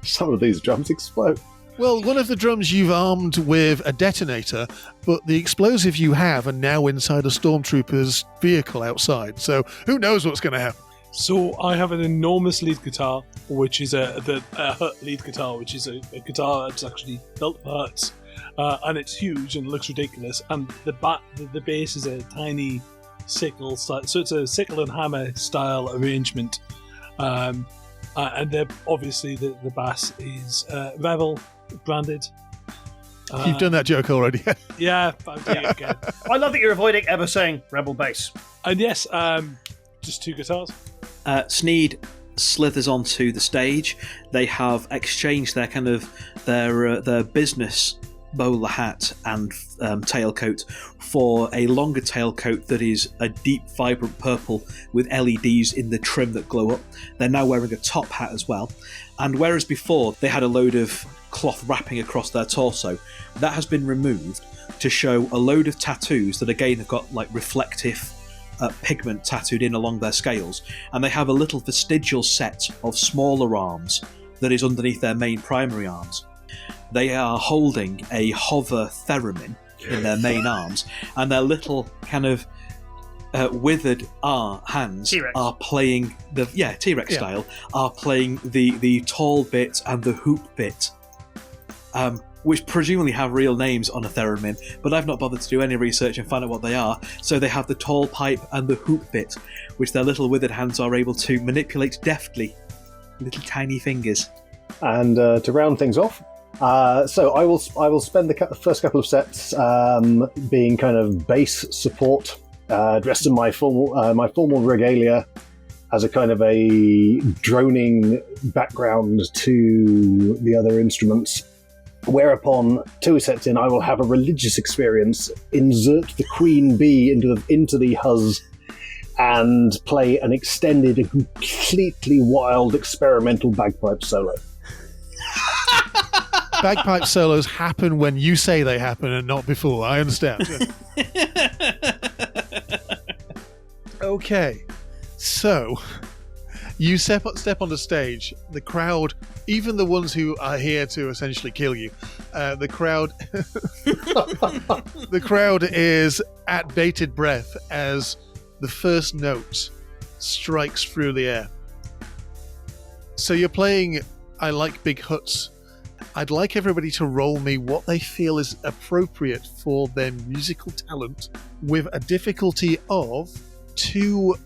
Some of these drums explode. Well, one of the drums you've armed with a detonator, but the explosive you have are now inside a stormtrooper's vehicle outside, so who knows what's going to happen. So I have an enormous lead guitar, which is a Hut lead guitar, which is a guitar that's actually built for Huts, and it's huge and looks ridiculous. And the bass is a tiny sickle, so it's a sickle and hammer style arrangement. And obviously the bass is Rebel branded. You've done that joke already. Yeah, I'm doing it again. I love that you're avoiding ever saying Rebel bass. And yes, just 2 guitars. Sneed slithers onto the stage. They have exchanged their business bowler hat and tailcoat for a longer tailcoat that is a deep, vibrant purple with LEDs in the trim that glow up. They're now wearing a top hat as well. And whereas before they had a load of cloth wrapping across their torso, that has been removed to show a load of tattoos that again have got like reflective pigment tattooed in along their scales, and they have a little vestigial set of smaller arms that is underneath their main primary arms. They are holding a hover theremin in their main arms, and their little kind of withered hands T-Rex. are playing the T-Rex style, are playing the tall bit and the hoop bit, which presumably have real names on a theremin, but I've not bothered to do any research and find out what they are. So they have the tall pipe and the hoop bit, which their little withered hands are able to manipulate deftly, little tiny fingers. And to round things off, so I will spend the first couple of sets being kind of bass support, dressed in my formal regalia, as a kind of a droning background to the other instruments. Whereupon, 2 sets in, I will have a religious experience, insert the queen bee into the huzz, and play an extended and completely wild experimental bagpipe solo. Bagpipe solos happen when you say they happen and not before. I understand. Okay, so you step on the stage. The crowd, even the ones who are here to essentially kill you, the crowd is at bated breath as the first note strikes through the air. So you're playing I Like Big Huts. I'd like everybody to roll me what they feel is appropriate for their musical talent, with a difficulty of 2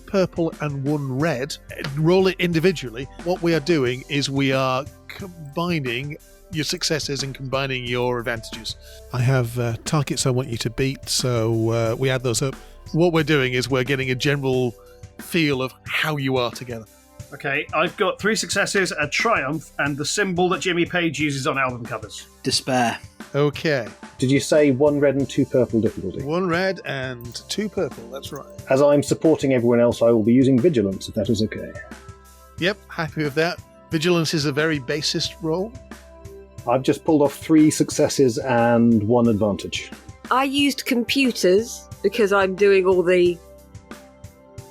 purple and 1 red. Roll it individually. What we are doing is we are combining your successes and combining your advantages. I have targets I want you to beat, so we add those up. What we're doing is we're getting a general feel of how you are together. Okay, I've got 3 successes, a triumph, and the symbol that Jimmy Page uses on album covers. Despair. Okay. Did you say 1 red and 2 purple difficulty? 1 red and 2 purple, that's right. As I'm supporting everyone else, I will be using vigilance, if that is okay. Yep, happy with that. Vigilance is a very bassist roll. I've just pulled off 3 successes and 1 advantage. I used computers because I'm doing all the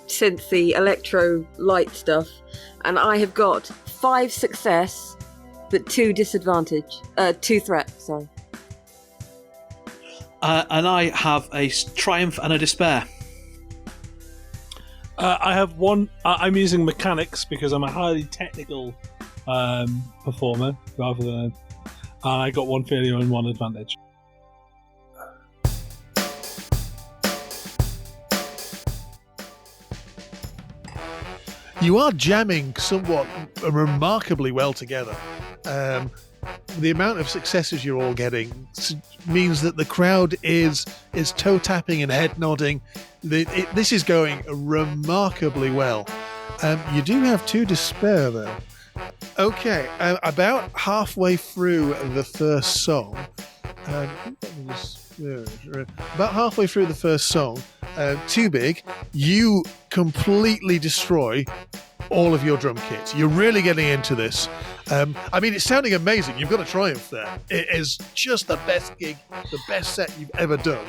synthy electro light stuff, and I have got 5 success but 2 disadvantage. 2 threat, sorry. And I have a triumph and a despair. I have one. I'm using mechanics because I'm a highly technical performer rather than. I got one failure and one advantage. You are jamming somewhat remarkably well together. The amount of successes you're all getting means that the crowd is toe tapping and head nodding. This is going remarkably well. You do have 2 despair though. Okay, about halfway through the first song. About halfway through the first song, Too Big, you completely destroy all of your drum kits. You're really getting into this. I mean, it's sounding amazing. You've got a triumph there. It is just the best gig, the best set you've ever done.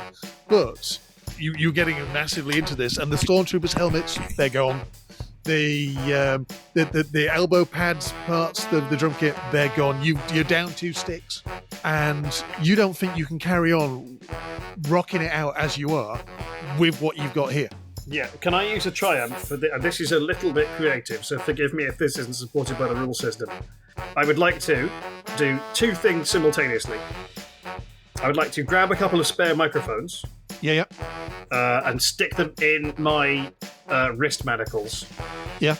But you're getting massively into this, and the Stormtroopers' helmets, they're gone. The elbow pads parts, the drum kit, they're gone. You're down 2 sticks, and you don't think you can carry on rocking it out as you are with what you've got here. Yeah, can I use a triumph for this is a little bit creative, so forgive me if this isn't supported by the rule system. I would like to do 2 things simultaneously. I would like to grab a couple of spare microphones. Yeah. And stick them in my wrist manacles. Yeah.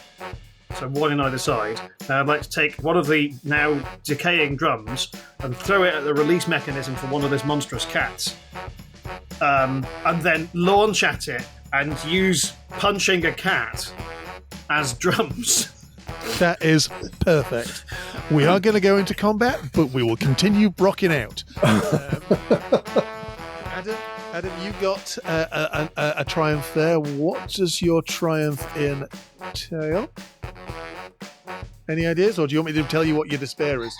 So one in either side. I'd like to take one of the now decaying drums and throw it at the release mechanism for one of those monstrous cats. And then launch at it and use punching a cat as drums. That is perfect. We are going to go into combat, but we will continue rocking out. Adam, you got a triumph there. What does your triumph entail? Any ideas, or do you want me to tell you what your despair is?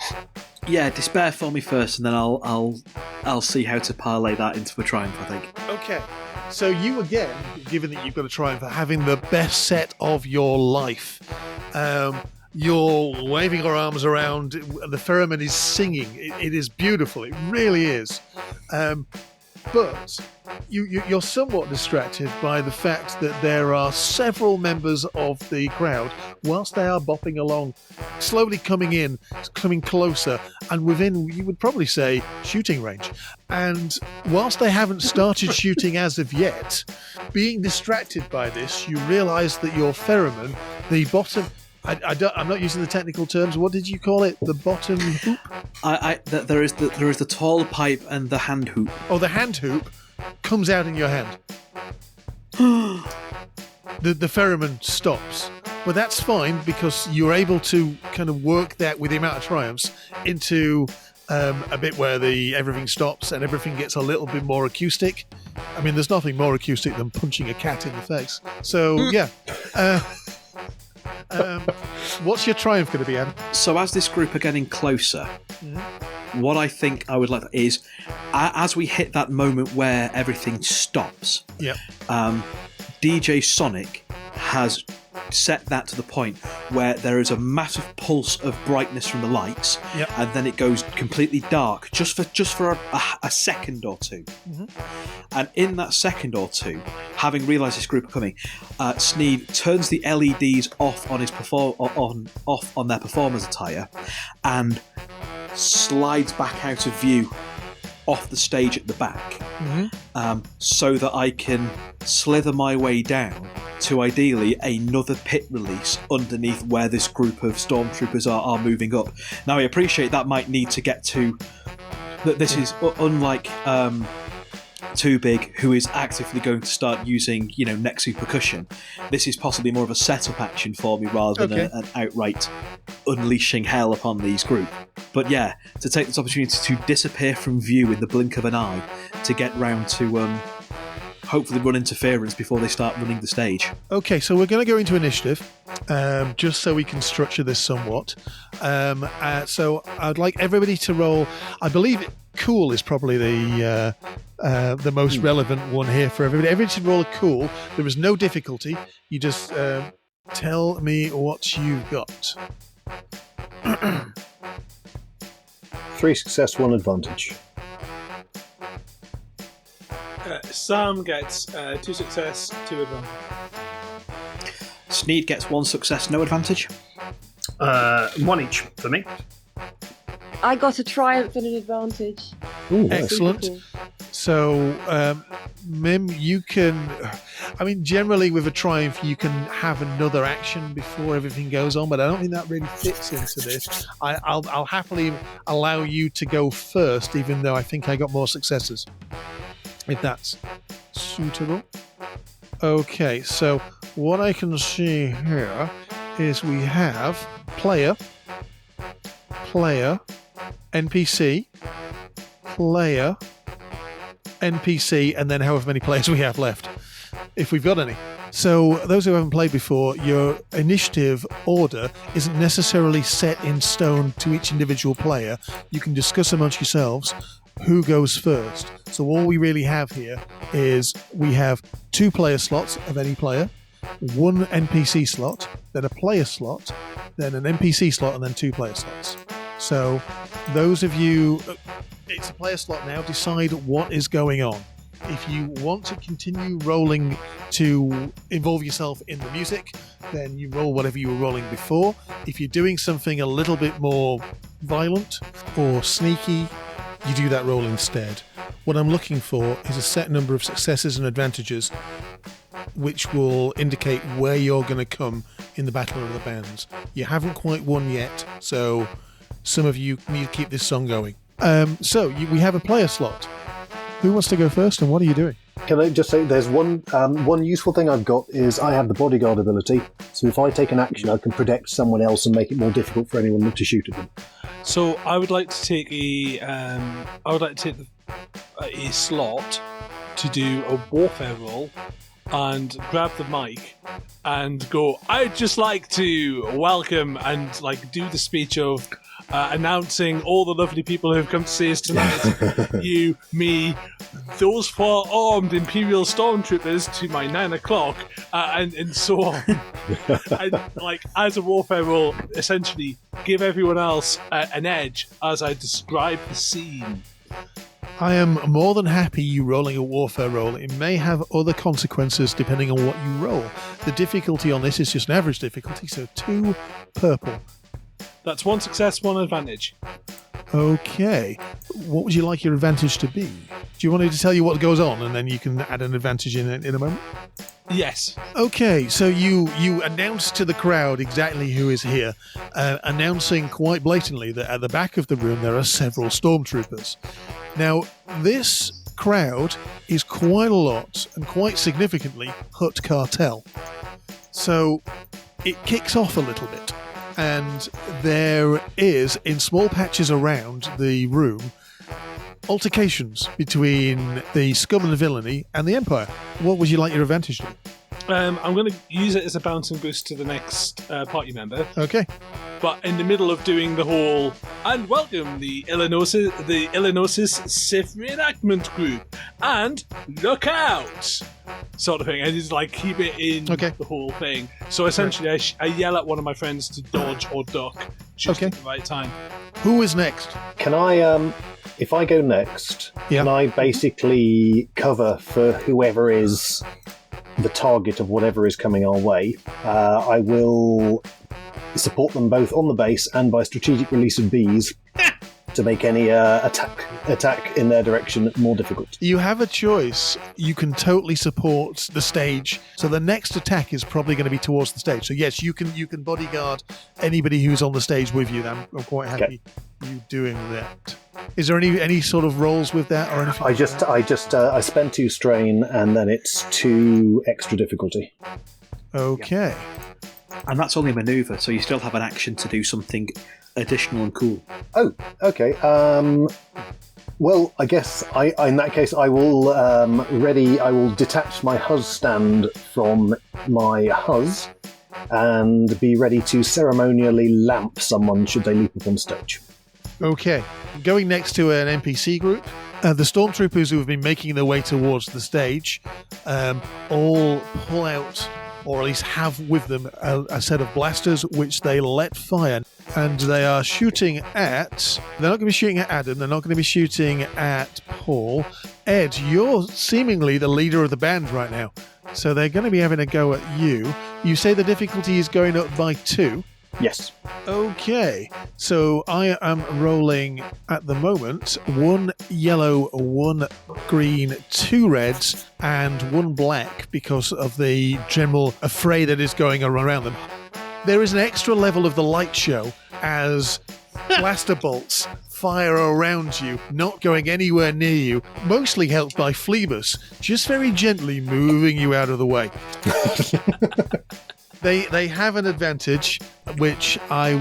Yeah, despair for me first, and then I'll see how to parlay that into a triumph, I think. Okay. So you again, given that you've got a triumph for having the best set of your life, you're waving your arms around, the theremin is singing. It is beautiful. It really is. But you're somewhat distracted by the fact that there are several members of the crowd, whilst they are bopping along, slowly coming closer, and within, you would probably say, shooting range. And whilst they haven't started shooting as of yet, being distracted by this, you realise that your theremin, the bottom... I'm not using the technical terms. What did you call it? The bottom hoop? There is the tall pipe and the hand hoop. Oh, the hand hoop comes out in your hand. the theremin stops. But that's fine because you're able to kind of work that with the amount of triumphs into a bit where everything stops and everything gets a little bit more acoustic. I mean, there's nothing more acoustic than punching a cat in the face. So, yeah. What's your triumph going to be, Adam? So as this group are getting closer, what I think I would like is, as we hit that moment where everything stops, DJ Sonic has set that to the point where there is a massive pulse of brightness from the lights, and then it goes completely dark just for a second or two. And in that second or two, having realised this group are coming, Sneed turns the LEDs off on his off on their performer's attire and slides back out of view off the stage at the back, so that I can slither my way down to ideally another pit release underneath where this group of stormtroopers are moving up. Now I appreciate that might need to get to that. This is unlike Too Big, who is actively going to start using Nexu percussion. This is possibly more of a setup action for me rather than an outright unleashing hell upon these group. But yeah, to take this opportunity to disappear from view in the blink of an eye to get round to hopefully run interference before they start running the stage. Okay, so we're going to go into initiative, just so we can structure this somewhat. So I'd like everybody to roll. I believe cool is probably the most relevant one here for everybody. Everybody should roll a cool. There is no difficulty. You just tell me what you've got. 3 success, 1 advantage. Sam gets 2 success, 2 advantage. Sneed gets 1 success, no advantage. 1 each for me. I got a triumph and an advantage. Ooh, excellent. Cool. So, Mim, you can. I mean, generally with a triumph, you can have another action before everything goes on, but I don't think that really fits into this. I'll happily allow you to go first, even though I think I got more successes, if that's suitable. Okay, so what I can see here is we have player, NPC, player, NPC, and then however many players we have left, if we've got any. So those who haven't played before, your initiative order isn't necessarily set in stone to each individual player. You can discuss amongst yourselves who goes first. So all we really have here is we have 2 player slots of any player, 1 NPC slot, then a player slot, then an NPC slot, and then 2 player slots. So those of you, it's a player slot now, decide what is going on. If you want to continue rolling to involve yourself in the music, then you roll whatever you were rolling before. If you're doing something a little bit more violent or sneaky, you do that roll instead. What I'm looking for is a set number of successes and advantages which will indicate where you're going to come in the Battle of the Bands. You haven't quite won yet, so some of you need to keep this song going. We have a player slot. Who wants to go first, and what are you doing? Can I just say, there's one useful thing I've got is I have the bodyguard ability. So if I take an action, I can protect someone else and make it more difficult for anyone to shoot at them. So I would like to take a slot to do a warfare roll and grab the mic and go, I'd just like to welcome and do the speech of announcing all the lovely people who have come to see us tonight. You, me, those 4 armed Imperial Stormtroopers to my 9 o'clock, and so on. And, as a warfare role, essentially give everyone else an edge as I describe the scene. I am more than happy you rolling a warfare roll. It may have other consequences depending on what you roll. The difficulty on this is just an average difficulty, so 2 purple. That's 1 success, 1 advantage. Okay. What would you like your advantage to be? Do you want me to tell you what goes on and then you can add an advantage in a moment? Yes. Okay, so you announce to the crowd exactly who is here, announcing quite blatantly that at the back of the room there are several stormtroopers. Now, this crowd is quite a lot, and quite significantly, Hutt Cartel. So it kicks off a little bit. And there is, in small patches around the room, altercations between the scum and the villainy and the Empire. What would you like your advantage to be? I'm going to use it as a bouncing boost to the next party member. Okay. But in the middle of doing the whole, and welcome the Illinois Sith reenactment group, and look out, sort of thing. I just keep it in the whole thing. So essentially, I yell at one of my friends to dodge or duck just at the right time. Who is next? Can I, if I go next, can I basically cover for whoever is the target of whatever is coming our way? I will support them both on the base and by strategic release of bees to make any attack in their direction more difficult. You have a choice. You can totally support the stage. So the next attack is probably going to be towards the stage. So yes, you can bodyguard anybody who's on the stage with you. I'm quite happy you doing that. Is there any sort of rolls with that or anything? I spend 2 strain and then it's 2 extra difficulty. Okay. And that's only a manoeuvre, so you still have an action to do something additional and cool. Oh, okay. Well, I guess in that case I will I will detach my Huzz stand from my Huzz and be ready to ceremonially lamp someone should they leap up on stage. Okay. Going next to an NPC group, the stormtroopers who have been making their way towards the stage all pull out, or at least have with them, a set of blasters which they let fire. And they are shooting at... They're not going to be shooting at Adam, they're not going to be shooting at Paul. Ed, you're seemingly the leader of the band right now. So they're going to be having a go at you. You say the difficulty is going up by 2. Yes. Okay. So I am rolling at the moment 1 yellow, 1 green, 2 reds, and 1 black because of the general affray that is going around them. There is an extra level of the light show as blaster bolts fire around you, not going anywhere near you, mostly helped by Phlebas, just very gently moving you out of the way. They have an advantage, which I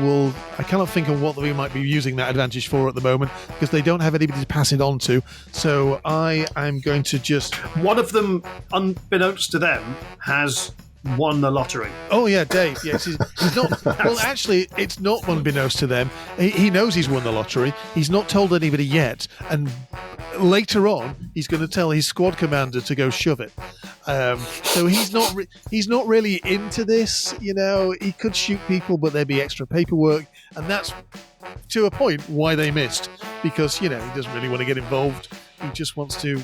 cannot think of what we might be using that advantage for at the moment, because they don't have anybody to pass it on to. So I am going to just... One of them, unbeknownst to them, has won the lottery. Oh yeah, Dave. Yes, he's not. Well, actually, it's not unbeknownst to them. He knows he's won the lottery. He's not told anybody yet, and later on, he's going to tell his squad commander to go shove it. So he's not really into this. You know, he could shoot people, but there'd be extra paperwork, and that's to a point why they missed, because he doesn't really want to get involved. He just wants to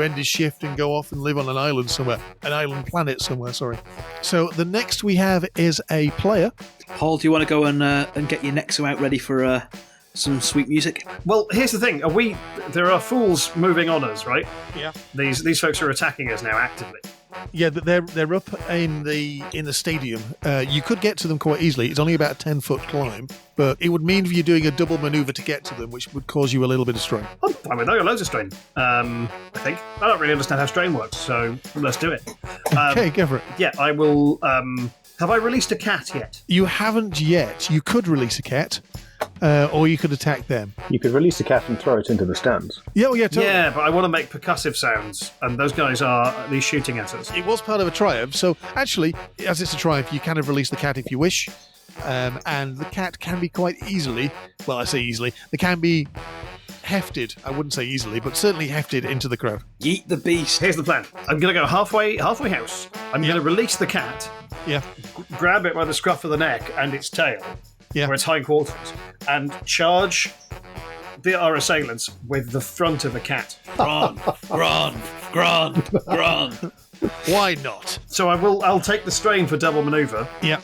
end his shift and go off and live on an island somewhere. An island planet somewhere, sorry. So the next we have is a player. Paul, do you want to go and get your Nexo out ready for some sweet music? Well, here's the thing. There are fools moving on us, right? Yeah. These folks are attacking us now actively. Yeah, they're up in the stadium. You could get to them quite easily. It's only about a 10-foot climb, but it would mean you doing a double maneuver to get to them, which would cause you a little bit of strain. I'm fine with that. I got loads of strain. I think. I don't really understand how strain works, so let's do it. Okay, go for it. Yeah, I will... have I released a cat yet? You haven't yet. You could release a cat. Or you could attack them. You could release a cat and throw it into the stands. Yeah, well, yeah, totally. Yeah, but I want to make percussive sounds, and those guys are at least shooting at us. It was part of a triumph, so actually, as it's a triumph, you kind of release the cat if you wish, and the cat can be quite easily, well, I say easily, they can be hefted, I wouldn't say easily, but certainly hefted into the crowd. Yeet the beast. Here's the plan. I'm going to go halfway house. I'm going to release the cat, grab it by the scruff of the neck and its tail, where its hindquarters, and charge our assailants with the front of the cat. Grand. Why not? So I'll take the strain for double maneuver. Yeah.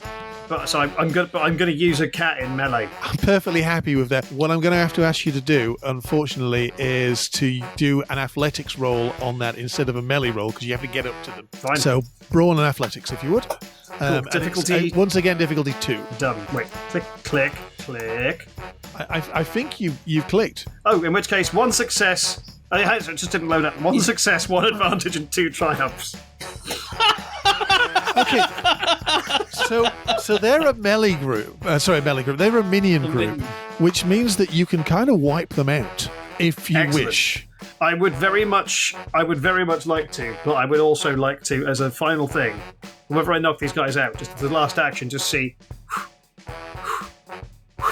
But so I'm going to use a cat in melee. I'm perfectly happy with that. What I'm going to have to ask you to do, unfortunately, is to do an athletics roll on that instead of a melee roll, because you have to get up to them. Fine. So brawl and athletics, if you would. Cool. Difficulty. Once again, difficulty 2. Done. Wait. Click. I think you've clicked. Oh, in which case, 1 success. It just didn't load up. 1 success, 1 advantage, and 2 triumphs. Okay. So they're a melee group. They're a minion group, which means that you can kind of wipe them out if you wish. I would very much like to, but I would also like to, as a final thing, whenever I knock these guys out, just the last action, just see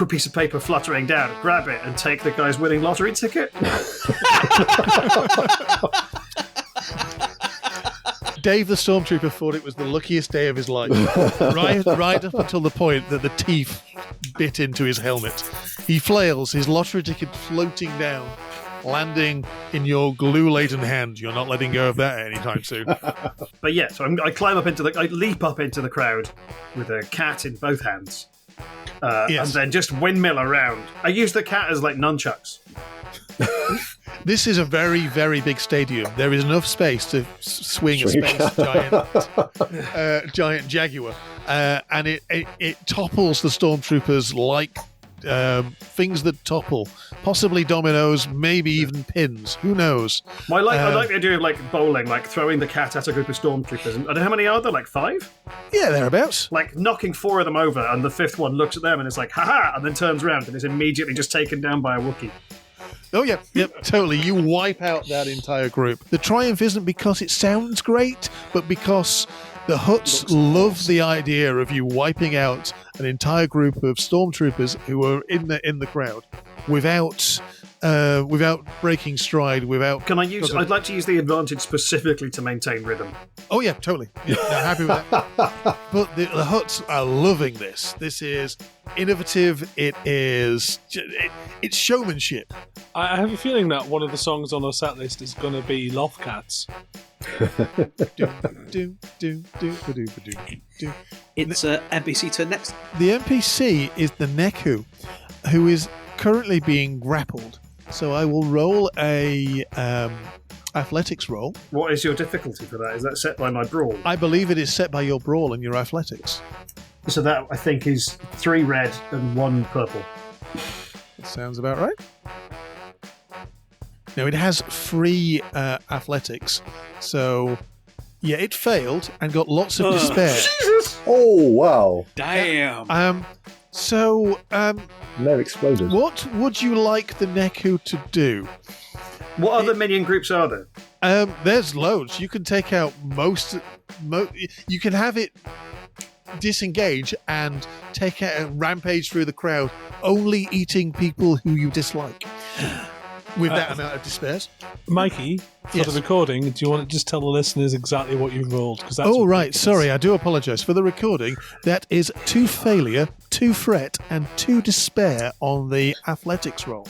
a piece of paper fluttering down, grab it, and take the guy's winning lottery ticket. Dave the Stormtrooper thought it was the luckiest day of his life, right up until the point that the teeth bit into his helmet. He flails, his lottery ticket floating down, landing in your glue-laden hand. You're not letting go of that anytime soon. But yeah, so I leap up into the crowd with a cat in both hands, and then just windmill around. I use the cat as like nunchucks. This is a very, very big stadium. There is enough space to swing a space giant jaguar, and it topples the stormtroopers like things that topple, possibly dominoes, maybe even pins. Who knows? I like the idea of like bowling, like throwing the cat at a group of stormtroopers. And how many are there? Like 5? Yeah, thereabouts. Like knocking 4 of them over, and the 5th one looks at them and is like, "Ha-ha!" and then turns around and is immediately just taken down by a Wookiee. Oh, yeah, totally. You wipe out that entire group. The triumph isn't because it sounds great, but because the Hutts love the idea of you wiping out an entire group of stormtroopers who are in the crowd without breaking stride. I'd like to use the advantage specifically to maintain rhythm. Oh yeah, totally. Yeah, no, happy with that. But the Hutts are loving this. This is innovative. It's showmanship. I have a feeling that one of the songs on our set list is going to be Loft Cats. It's NPC turn next. The NPC is the Neku, who is currently being grappled. So I will roll a athletics roll. What is your difficulty for that? Is that set by my brawl? I believe it is set by your brawl and your athletics. So that, I think, is 3 red and 1 purple. That sounds about right. Now, it has 3 athletics, so yeah, it failed and got lots of despair. Jesus! Oh, wow. Damn. No exploded. What would you like the Neku to do? What other minion groups are there? There's loads. You can take out you can have it disengage and take out and rampage through the crowd, only eating people who you dislike. With that amount of despair. Mikey, for the recording, do you want to just tell the listeners exactly what you rolled? Because Oh, right. Sorry, I do apologise. For the recording, that is 2 failure, 2 fret, and 2 despair on the athletics roll.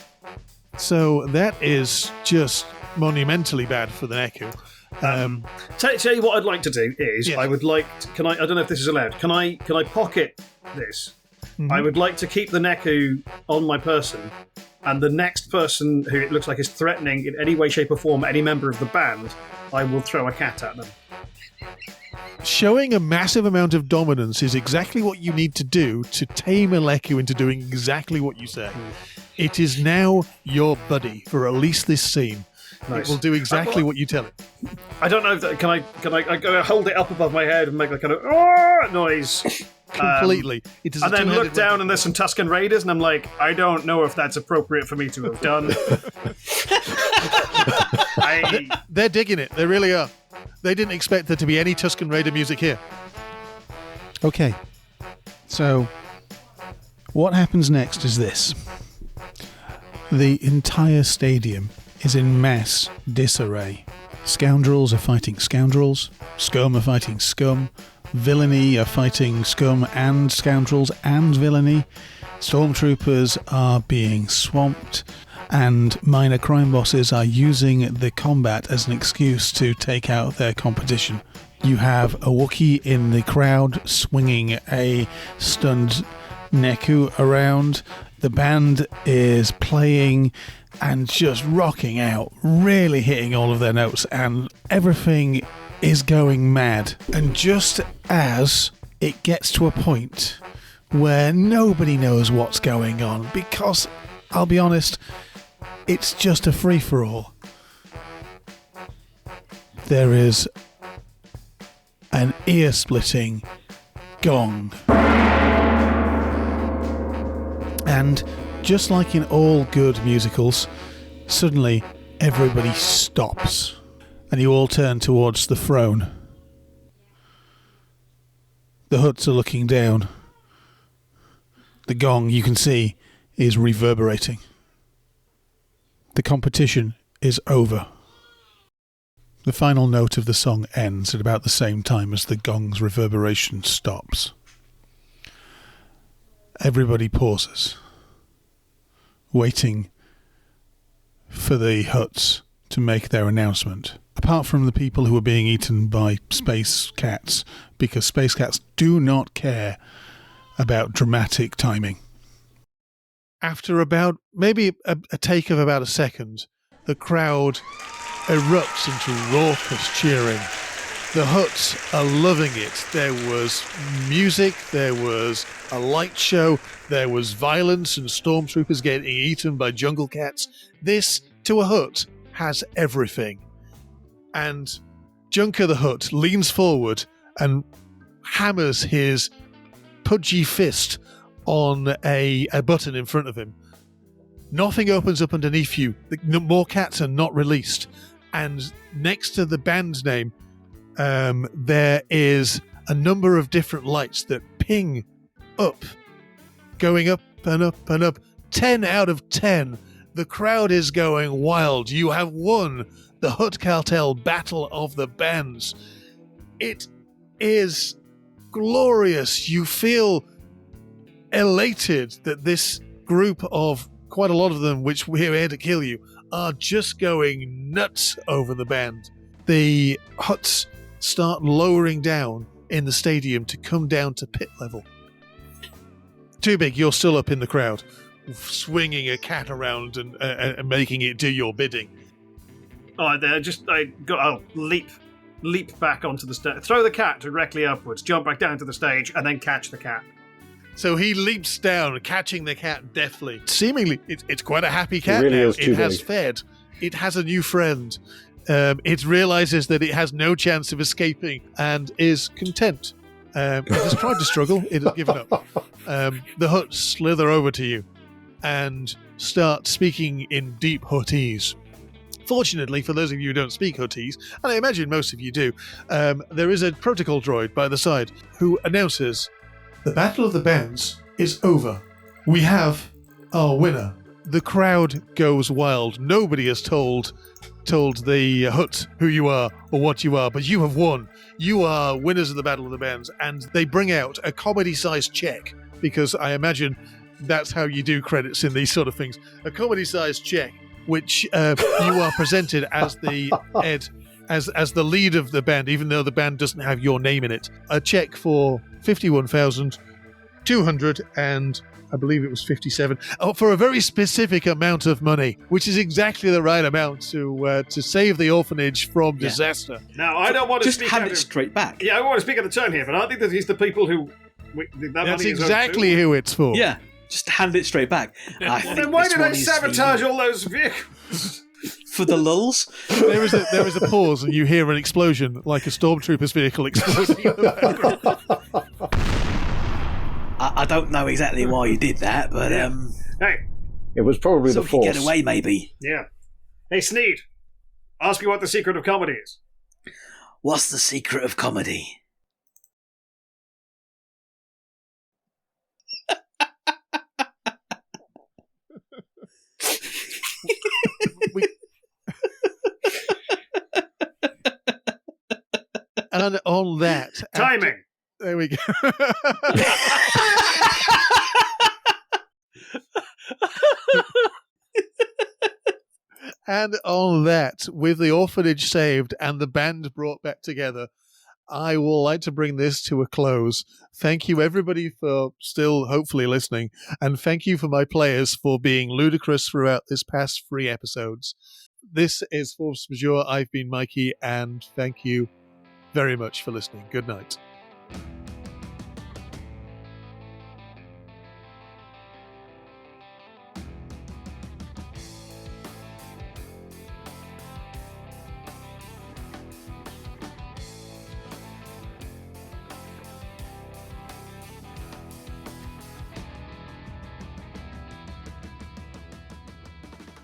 So that is just monumentally bad for the Neku. Tell you what I'd like to do is, Yes. I would like to, I don't know if this is allowed. Can I pocket this? Mm-hmm. I would like to keep the Neku on my person, and the next person who it looks like is threatening in any way, shape, or form any member of the band, I will throw a cat at them. Showing a massive amount of dominance is exactly what you need to do to tame a Neku into doing exactly what you say. It is now your buddy for at least this scene. Nice. It will do exactly what you tell it. I don't know if that, can I hold it up above my head and make a kind of "Arr!" noise. Completely. It is And a then two-handed look down weapon. and there's some Tusken Raiders, and I'm like, I don't know if that's appropriate for me to have done. They're digging it. They really are. They didn't expect there to be any Tusken Raider music here. Okay. So, what happens next is this. The entire stadium is in mass disarray. Scoundrels are fighting scoundrels. Scum are fighting scum. Villainy are fighting scum and scoundrels and villainy. Stormtroopers are being swamped. And minor crime bosses are using the combat as an excuse to take out their competition. You have a Wookiee in the crowd swinging a stunned Neku around. The band is playing and just rocking out, really hitting all of their notes, and everything is going mad. And just as it gets to a point where nobody knows what's going on, because, I'll be honest, it's just a free-for-all, there is an ear-splitting gong. And just like in all good musicals, suddenly everybody stops and you all turn towards the throne. The Hutts are looking down. The gong, you can see, is reverberating. The competition is over. The final note of the song ends at about the same time as the gong's reverberation stops. Everybody pauses, waiting for the Hutts to make their announcement. Apart from the people who are being eaten by space cats, because space cats do not care about dramatic timing. After about maybe a take of about a second, the crowd erupts into raucous cheering. The Hutts are loving it. There was music, there was a light show, there was violence and stormtroopers getting eaten by jungle cats. This, to a Hutt, has everything. And Junker the Hutt leans forward and hammers his pudgy fist on a button in front of him. Nothing opens up underneath you. More cats are not released. And next to the band's name, there is a number of different lights that ping up, going up and up and up. 10 out of 10. The crowd is going wild. You have won the Hutt Cartel Battle of the Bands. It is glorious. You feel elated that this group of quite a lot of them, which we're here to kill you, are just going nuts over the band. The huts start lowering down in the stadium to come down to pit level. Too Big, you're still up in the crowd, swinging a cat around and making it do your bidding. I'll leap back onto the stage, throw the cat directly upwards, jump back down to the stage, and then catch the cat. So he leaps down, catching the cat deftly. Seemingly, it's quite a happy cat really now. is It too has big. fed. It has a new friend. It realizes that it has no chance of escaping and is content. It has tried to struggle. It has given up. The Huts slither over to you and start speaking in deep Huttese. Fortunately, for those of you who don't speak Huttese, and I imagine most of you do, there is a protocol droid by the side who announces, "The Battle of the Bands is over. We have our winner." The crowd goes wild. Nobody has told the Hut who you are or what you are, but you have won. You are winners of the Battle of the Bands, and they bring out a comedy-sized check, because I imagine that's how you do credits in these sort of things. A comedy-sized check, which you are presented as the head, as the lead of the band, even though the band doesn't have your name in it. A check for 51,200 and I believe it was 57, for a very specific amount of money, which is exactly the right amount to save the orphanage from disaster. Now, I don't want to just speak hand out it of- straight back. Yeah, I want to speak at the turn here, but I think that he's the people who... That's exactly who it's for. Yeah, just hand it straight back. I think Then why this did one they is sabotage all those vehicles? for the lulls? There is a pause, and you hear an explosion, like a stormtrooper's vehicle exploding in the background. I don't know exactly why you did that, but Hey, It was probably so the we can Force. get away, maybe. yeah. Hey, Sneed, ask me what the secret of comedy is. What's the secret of comedy? And on that... Timing. There we go. And on that, with the orphanage saved and the band brought back together, I will like to bring this to a close. Thank you, everybody, for still hopefully listening, and thank you for my players for being ludicrous throughout this past 3 episodes. This is Force Majeure. I've been Mikey, and thank you very much for listening. Good night.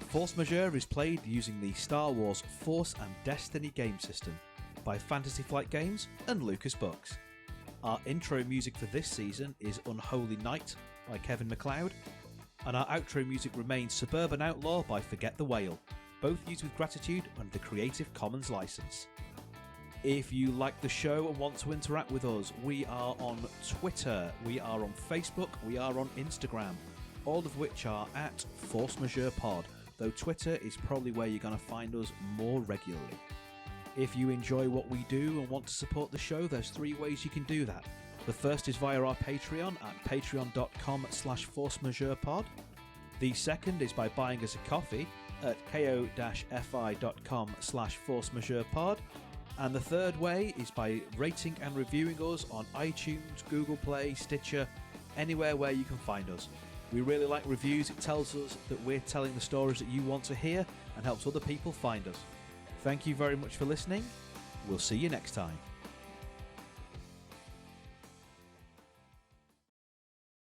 Force Majeure is played using the Star Wars Force and Destiny game system by Fantasy Flight Games and Lucas Books. Our intro music for this season is Unholy Night by Kevin MacLeod, and our outro music remains Suburban Outlaw by Forget the Whale, both used with gratitude under the Creative Commons license. If you like the show and want to interact with us, we are on Twitter, we are on Facebook, we are on Instagram, all of which are at Force Majeure Pod, though Twitter is probably where you're going to find us more regularly. If you enjoy what we do and want to support the show, there's 3 ways you can do that. The first is via our Patreon at patreon.com/forcemajeurepod. The second is by buying us a coffee at ko-fi.com/forcemajeurepod. And the third way is by rating and reviewing us on iTunes, Google Play, Stitcher, anywhere where you can find us. We really like reviews. It tells us that we're telling the stories that you want to hear and helps other people find us. Thank you very much for listening. We'll see you next time.